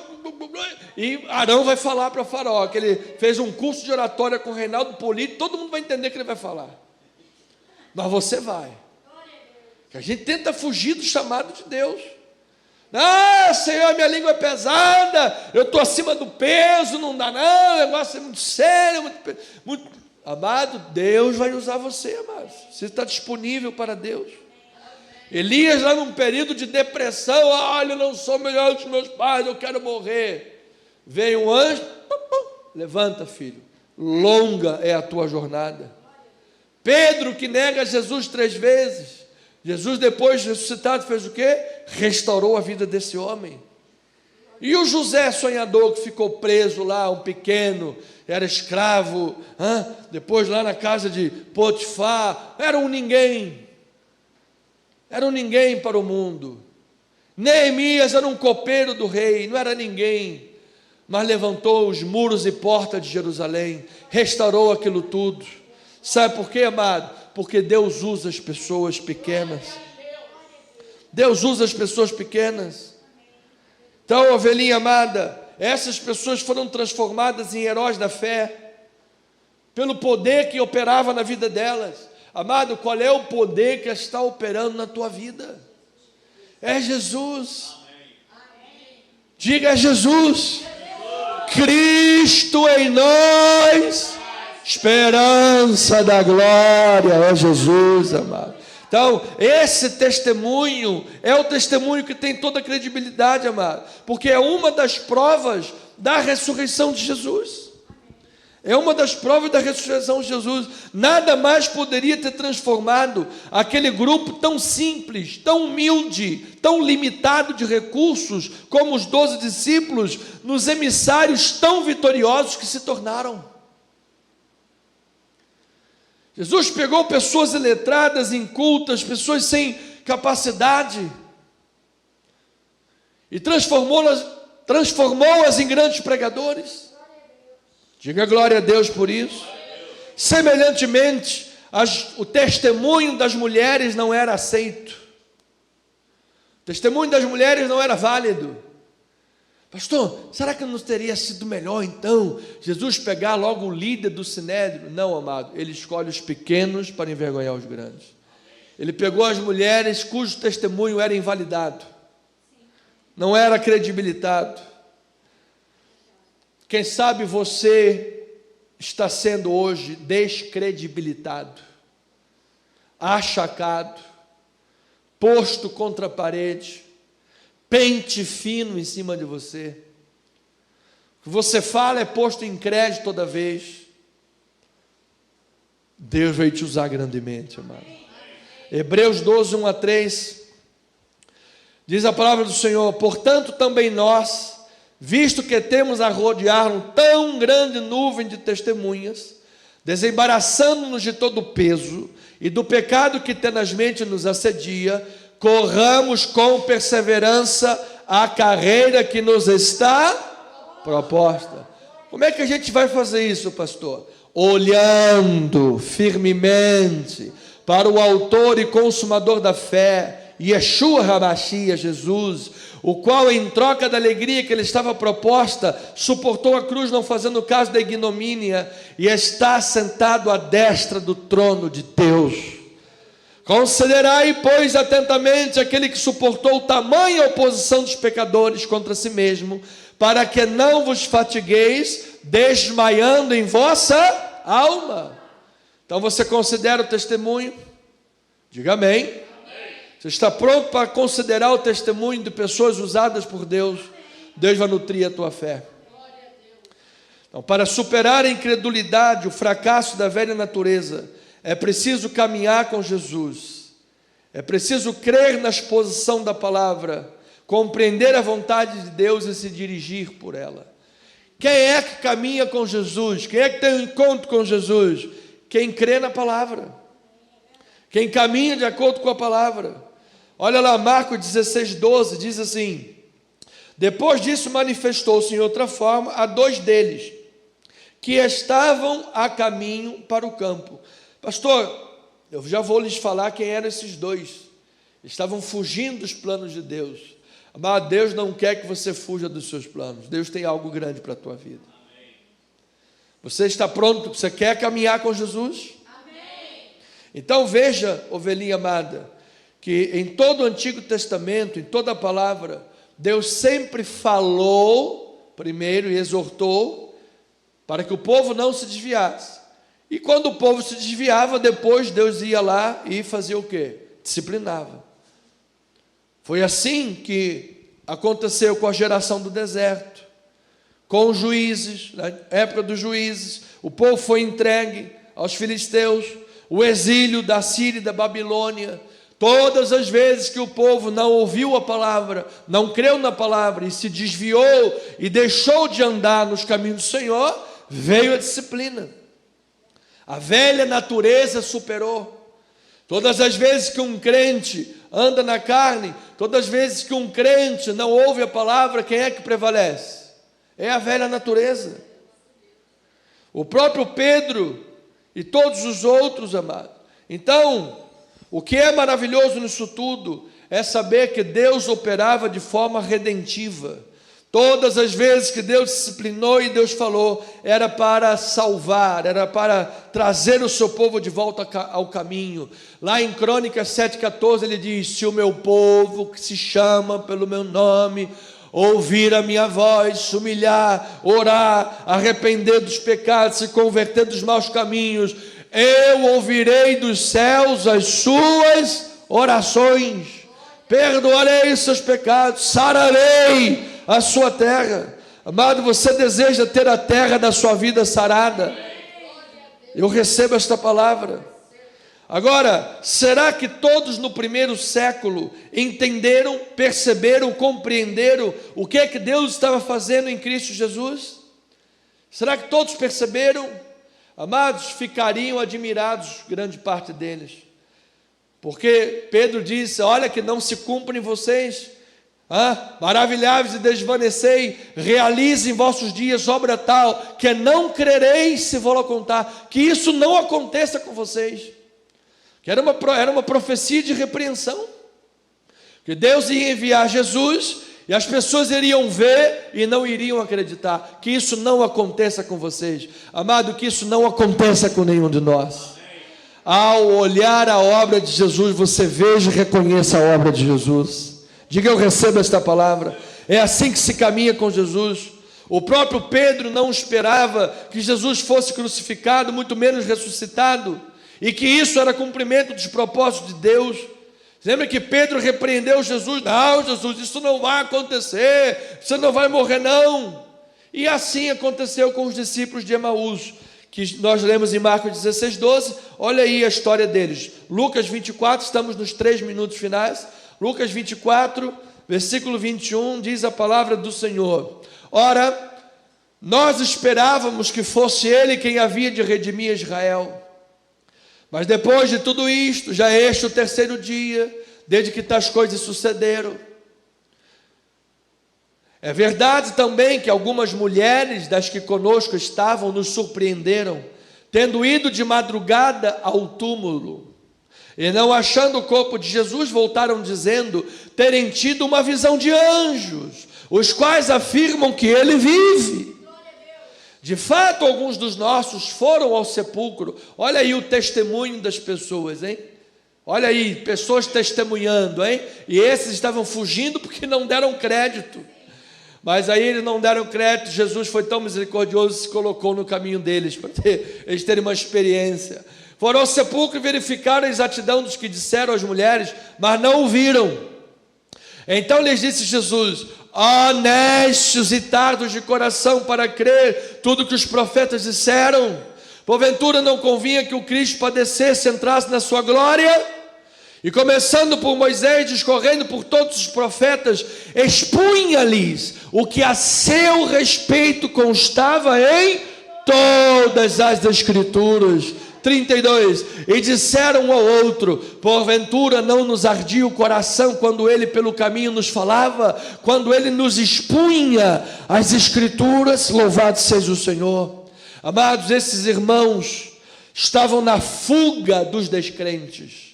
E Arão vai falar para Faraó, que ele fez um curso de oratória com o Reinaldo Polito, todo mundo vai entender o que ele vai falar. Mas você vai. Que a gente tenta fugir do chamado de Deus. Ah, Senhor, minha língua é pesada, eu estou acima do peso, não dá não, o negócio é muito sério, muito... Amado, Deus vai usar você, amado. Você está disponível para Deus. Elias lá num período de depressão, olha, eu não sou melhor que os meus pais, eu quero morrer. Veio um anjo, levanta, filho, longa é a tua jornada. Pedro, que nega Jesus 3 vezes, Jesus, depois de ressuscitado, fez o quê? Restaurou a vida desse homem. E o José sonhador, que ficou preso lá, um pequeno, era escravo, depois lá na casa de Potifar, era um ninguém para o mundo. Neemias era um copeiro do rei, não era ninguém, mas levantou os muros e portas de Jerusalém, restaurou aquilo tudo. Sabe por quê, amado? Porque Deus usa as pessoas pequenas. Deus usa as pessoas pequenas. Então, ovelhinha amada, essas pessoas foram transformadas em heróis da fé, pelo poder que operava na vida delas. Amado, qual é o poder que está operando na tua vida? É Jesus. Diga: é Jesus. Cristo em nós, esperança da glória. É Jesus, amado. Então, esse testemunho é o testemunho que tem toda a credibilidade, amado, porque é uma das provas da ressurreição de Jesus. É uma das provas da ressurreição de Jesus. Nada mais poderia ter transformado aquele grupo tão simples, tão humilde, tão limitado de recursos, como os 12 discípulos, nos emissários tão vitoriosos que se tornaram. Jesus pegou pessoas iletradas, incultas, pessoas sem capacidade, e transformou-as em grandes pregadores. Diga glória a Deus por isso. Semelhantemente, o testemunho das mulheres não era aceito. O testemunho das mulheres não era válido. Pastor, será que não teria sido melhor então Jesus pegar logo o líder do sinédrio? Não, amado, ele escolhe os pequenos para envergonhar os grandes. Ele pegou as mulheres cujo testemunho era invalidado, não era credibilitado. Quem sabe você está sendo hoje descredibilitado, achacado, posto contra a parede, pente fino em cima de você. O que você fala é posto em crédito toda vez. Deus vai te usar grandemente, amado. Hebreus 12, 1 a 3, diz a palavra do Senhor: portanto também nós, visto que temos a rodear-nos tão grande nuvem de testemunhas, desembaraçando-nos de todo o peso e do pecado que tenazmente nos assedia, corramos com perseverança a carreira que nos está proposta. Como é que a gente vai fazer isso, pastor? Olhando firmemente para o autor e consumador da fé, Yeshua HaMashiach, Jesus, o qual, em troca da alegria que lhe estava proposta, suportou a cruz, não fazendo caso da ignomínia, e está sentado à destra do trono de Deus. Considerai, pois, atentamente aquele que suportou tamanha oposição dos pecadores contra si mesmo, para que não vos fatigueis, desmaiando em vossa alma. Então você considera o testemunho? Diga amém. Amém. Você está pronto para considerar o testemunho de pessoas usadas por Deus? Deus vai nutrir a tua fé. Então, para superar a incredulidade, o fracasso da velha natureza, é preciso caminhar com Jesus, é preciso crer na exposição da palavra, compreender a vontade de Deus e se dirigir por ela. Quem é que caminha com Jesus? Quem é que tem um encontro com Jesus? Quem crê na palavra, quem caminha de acordo com a palavra. Olha lá, Marcos 16, 12, diz assim: depois disso manifestou-se em outra forma a 2 deles, que estavam a caminho para o campo. Pastor, eu já vou lhes falar quem eram esses 2. Estavam fugindo dos planos de Deus. Mas Deus não quer que você fuja dos seus planos. Deus tem algo grande para a tua vida. Amém. Você está pronto? Você quer caminhar com Jesus? Amém. Então veja, ovelhinha amada, que em todo o Antigo Testamento, em toda a palavra, Deus sempre falou primeiro e exortou para que o povo não se desviasse. E quando o povo se desviava, depois Deus ia lá e fazia o quê? Disciplinava. Foi assim que aconteceu com a geração do deserto, com os juízes, na época dos juízes, o povo foi entregue aos filisteus, o exílio da Síria e da Babilônia. Todas as vezes que o povo não ouviu a palavra, não creu na palavra e se desviou e deixou de andar nos caminhos do Senhor, veio a disciplina. A velha natureza superou. Todas as vezes que um crente anda na carne, todas as vezes que um crente não ouve a palavra, quem é que prevalece? É a velha natureza. O próprio Pedro e todos os outros, amados. Então, o que é maravilhoso nisso tudo é saber que Deus operava de forma redentiva. Todas as vezes que Deus disciplinou e Deus falou, era para salvar, era para trazer o seu povo de volta ao caminho. Lá em Crônicas 7,14 ele diz: se o meu povo que se chama pelo meu nome ouvir a minha voz, se humilhar, orar, arrepender dos pecados, se converter dos maus caminhos, eu ouvirei dos céus as suas orações, perdoarei os seus pecados, sararei a sua terra. Amado, você deseja ter a terra da sua vida sarada? Eu recebo esta palavra. Agora, será que todos no primeiro século entenderam, perceberam, compreenderam o que é que Deus estava fazendo em Cristo Jesus? Será que todos perceberam? Amados, ficariam admirados, grande parte deles, porque Pedro disse: olha que não se cumpre em vocês, maravilháveis e desvanecei, realize em vossos dias obra tal, que não crereis se vou lá contar, que isso não aconteça com vocês. Que era uma profecia de repreensão, que Deus ia enviar Jesus, e as pessoas iriam ver e não iriam acreditar. Que isso não aconteça com vocês. Amado, que isso não aconteça com nenhum de nós. Ao olhar a obra de Jesus, você veja e reconheça a obra de Jesus. Diga: eu recebo esta palavra. É assim que se caminha com Jesus. O próprio Pedro não esperava que Jesus fosse crucificado, muito menos ressuscitado, e que isso era cumprimento dos propósitos de Deus. Lembra que Pedro repreendeu Jesus: não, Jesus, isso não vai acontecer, você não vai morrer não. E assim aconteceu com os discípulos de Emaús, que nós lemos em Marcos 16:12. Olha aí a história deles. Lucas 24, estamos nos 3 minutos finais. Lucas 24, versículo 21, diz a palavra do Senhor: ora, nós esperávamos que fosse Ele quem havia de redimir Israel. Mas depois de tudo isto, já é este o 3º dia, desde que tais coisas sucederam. É verdade também que algumas mulheres das que conosco estavam nos surpreenderam, tendo ido de madrugada ao túmulo, e não achando o corpo de Jesus, voltaram dizendo terem tido uma visão de anjos, os quais afirmam que ele vive. De fato, alguns dos nossos foram ao sepulcro. Olha aí o testemunho das pessoas, hein? Olha aí, pessoas testemunhando, hein? E esses estavam fugindo porque não deram crédito. Mas aí eles não deram crédito. Jesus foi tão misericordioso e se colocou no caminho deles, para eles terem uma experiência. Foram ao sepulcro e verificaram a exatidão dos que disseram às mulheres, mas não o viram. Então lhes disse Jesus: honestos e tardos de coração para crer tudo que os profetas disseram, porventura não convinha que o Cristo padecesse, entrasse na sua glória? E começando por Moisés, discorrendo por todos os profetas, expunha-lhes o que a seu respeito constava em todas as Escrituras. 32, e disseram um ao outro: porventura não nos ardia o coração quando ele pelo caminho nos falava, quando ele nos expunha as Escrituras? Louvado seja o Senhor. Amados, esses irmãos estavam na fuga dos descrentes.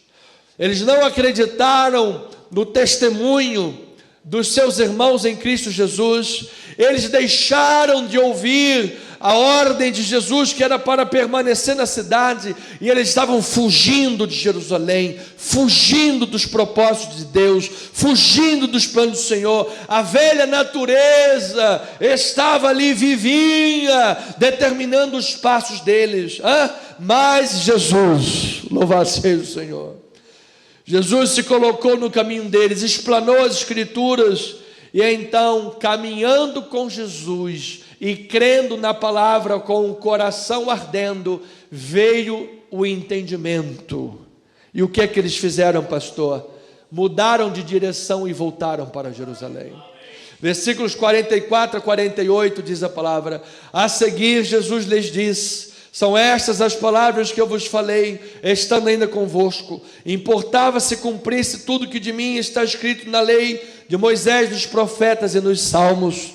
Eles não acreditaram no testemunho dos seus irmãos em Cristo Jesus. Eles deixaram de ouvir a ordem de Jesus, que era para permanecer na cidade, e eles estavam fugindo de Jerusalém, fugindo dos propósitos de Deus, fugindo dos planos do Senhor. A velha natureza estava ali vivinha, determinando os passos deles. Mas Jesus, louvado seja o Senhor, Jesus se colocou no caminho deles, explanou as Escrituras, e então, caminhando com Jesus e crendo na palavra com o coração ardendo, veio o entendimento. E o que é que eles fizeram, pastor? Mudaram de direção e voltaram para Jerusalém. Versículos 44 a 48 diz a palavra: a seguir Jesus lhes disse: são estas as palavras que eu vos falei, estando ainda convosco. Importava se cumprisse tudo que de mim está escrito na lei de Moisés, dos profetas e nos salmos.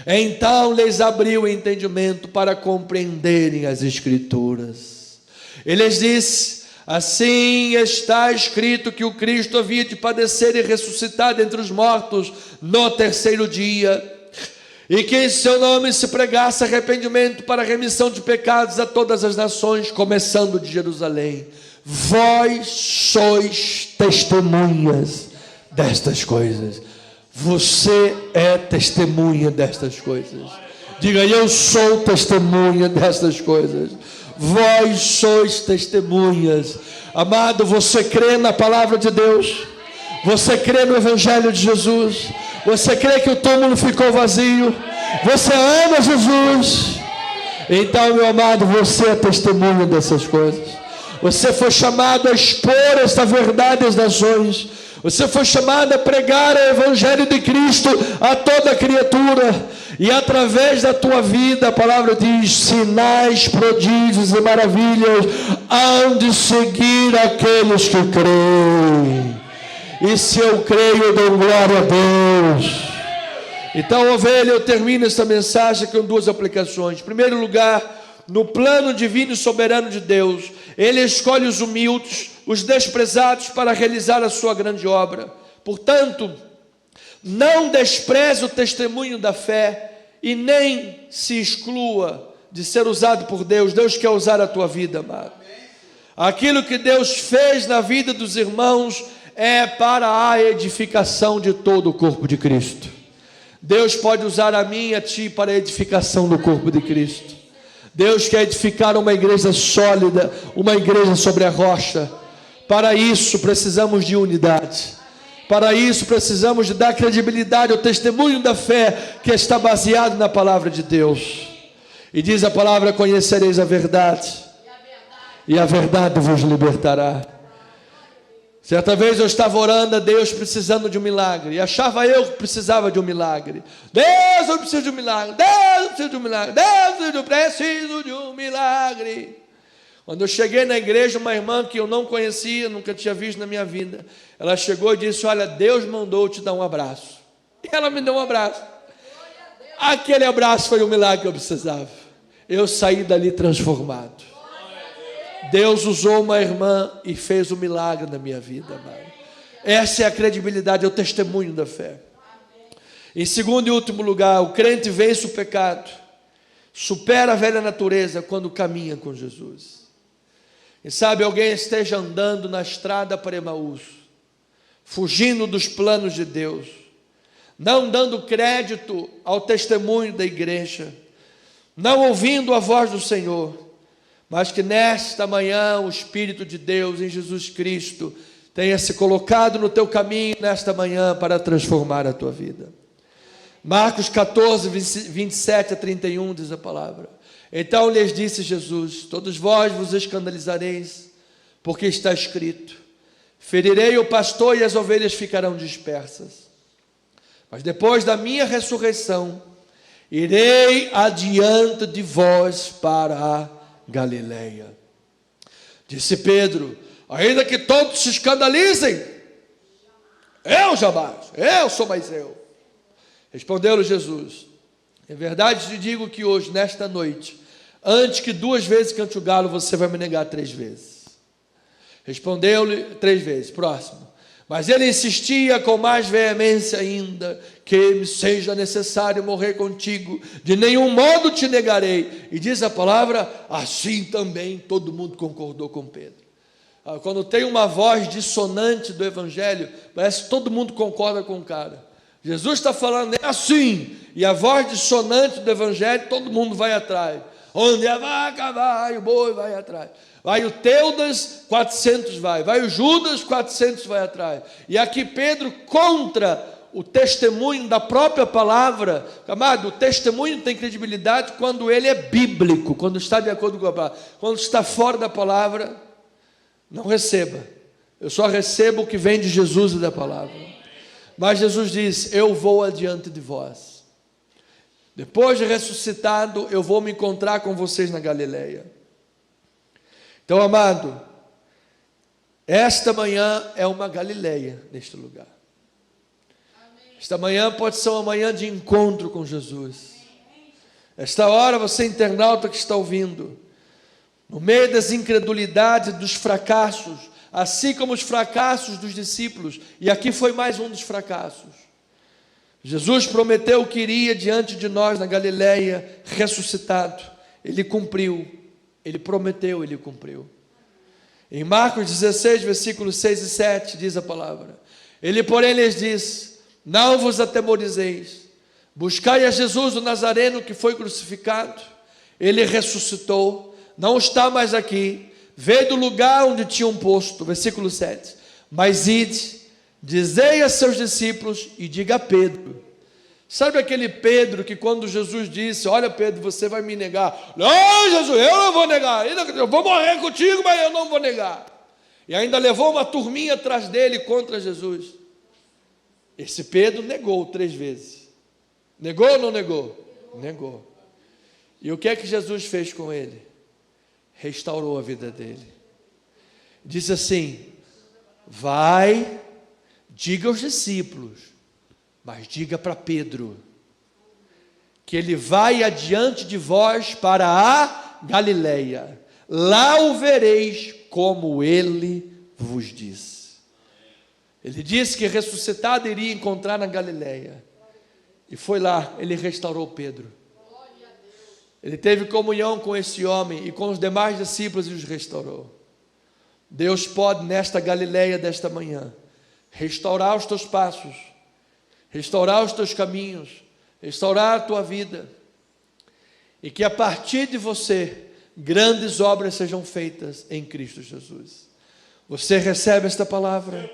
Então lhes abriu o entendimento para compreenderem as Escrituras. Ele lhes disse: assim está escrito que o Cristo havia de padecer e ressuscitar dentre os mortos no 3º dia, e que em seu nome se pregasse arrependimento para remissão de pecados a todas as nações, começando de Jerusalém. Vós sois testemunhas destas coisas. Você é testemunha destas coisas. Diga: eu sou testemunha destas coisas. Vós sois testemunhas. Amado, você crê na palavra de Deus? Você crê no Evangelho de Jesus? Você crê que o túmulo ficou vazio? Você ama Jesus? Então, meu amado, você é testemunha dessas coisas. Você foi chamado a expor esta verdade às nações. Você foi chamado a pregar o Evangelho de Cristo a toda criatura. E através da tua vida, a palavra diz: sinais, prodígios e maravilhas hão de seguir aqueles que creem. E se eu creio, eu dou glória a Deus. Então, ovelha, eu termino esta mensagem com duas aplicações. Em primeiro lugar, no plano divino e soberano de Deus, Ele escolhe os humildes, os desprezados, para realizar a sua grande obra. Portanto, não despreze o testemunho da fé e nem se exclua de ser usado por Deus. Deus quer usar a tua vida, amado. Aquilo que Deus fez na vida dos irmãos é para a edificação de todo o corpo de Cristo. Deus pode usar a mim e a ti para a edificação do corpo de Cristo. Deus quer edificar uma igreja sólida, uma igreja sobre a rocha. Para isso precisamos de unidade. Para isso precisamos de dar credibilidade ao testemunho da fé que está baseado na palavra de Deus. E diz a palavra: conhecereis a verdade, e a verdade vos libertará. Certa vez eu estava orando a Deus precisando de um milagre, e achava eu que precisava de um milagre. Deus, eu preciso de um milagre. Deus, eu preciso de um milagre. Deus, eu preciso de um milagre. Quando eu cheguei na igreja, uma irmã que eu não conhecia, nunca tinha visto na minha vida, ela chegou e disse: olha, Deus mandou te dar um abraço. E ela me deu um abraço. Aquele abraço foi o milagre que eu precisava. Eu saí dali transformado. Deus usou uma irmã e fez um milagre na minha vida, amado. Essa é a credibilidade, é o testemunho da fé. Em segundo e último lugar, o crente vence o pecado, supera a velha natureza quando caminha com Jesus. Quem sabe alguém esteja andando na estrada para Emaús, fugindo dos planos de Deus, não dando crédito ao testemunho da igreja, não ouvindo a voz do Senhor, mas que nesta manhã o Espírito de Deus em Jesus Cristo tenha se colocado no teu caminho nesta manhã para transformar a tua vida. Marcos 14, 27 a 31 diz a palavra: então lhes disse Jesus: todos vós vos escandalizareis, porque está escrito: ferirei o pastor e as ovelhas ficarão dispersas. Mas depois da minha ressurreição, irei adiante de vós para a Galileia. Disse Pedro: ainda que todos se escandalizem, eu jamais, eu sou mais eu. Respondeu-lhe Jesus: em verdade te digo que hoje, nesta noite, antes que 2 vezes cante o galo, você vai me negar 3 vezes. Respondeu-lhe 3 vezes. Próximo. Mas ele insistia com mais veemência ainda: que me seja necessário morrer contigo, de nenhum modo te negarei. E diz a palavra: assim também todo mundo concordou com Pedro. Quando tem uma voz dissonante do evangelho, parece que todo mundo concorda com o cara. Jesus está falando é assim, e a voz dissonante do evangelho, todo mundo vai atrás. Onde a vaca vai, o boi vai atrás. Vai o Teudas, 400 vai o Judas, 400 vai atrás. E aqui Pedro contra o testemunho da própria palavra. Amado, o testemunho tem credibilidade quando ele é bíblico, quando está de acordo com a palavra. Quando está fora da palavra, não receba. Eu só recebo o que vem de Jesus e da palavra. Mas Jesus diz: eu vou adiante de vós. Depois de ressuscitado, eu vou me encontrar com vocês na Galileia. Então, amado, esta manhã é uma Galileia neste lugar. Esta manhã pode ser uma manhã de encontro com Jesus. Esta hora, você internauta que está ouvindo, no meio das incredulidades, dos fracassos, assim como os fracassos dos discípulos, e aqui foi mais um dos fracassos. Jesus prometeu que iria diante de nós na Galileia, ressuscitado. Ele cumpriu, ele prometeu, ele cumpriu. Em Marcos 16, versículos 6 e 7, diz a palavra: ele, porém, lhes disse: não vos atemorizeis, buscai a Jesus o Nazareno que foi crucificado. Ele ressuscitou, não está mais aqui, veio do lugar onde tinham posto. Versículo 7: mas ide, dizei a seus discípulos e diga a Pedro. Sabe aquele Pedro que quando Jesus disse: olha, Pedro, você vai me negar. Não, Jesus, eu não vou negar, eu vou morrer contigo, mas eu não vou negar. E ainda levou uma turminha atrás dele contra Jesus. Esse Pedro negou 3 vezes. Negou ou não negou? Negou. E o que é que Jesus fez com ele? Restaurou a vida dele. Disse assim: vai, diga aos discípulos, mas diga para Pedro, que ele vai adiante de vós para a Galileia, lá o vereis como ele vos disse. Ele disse que ressuscitado iria encontrar na Galileia, e foi lá, ele restaurou Pedro. Ele teve comunhão com esse homem e com os demais discípulos e os restaurou. Deus pode nesta Galileia desta manhã restaurar os teus passos, restaurar os teus caminhos, restaurar a tua vida, e que a partir de você grandes obras sejam feitas em Cristo Jesus. Você recebe esta palavra?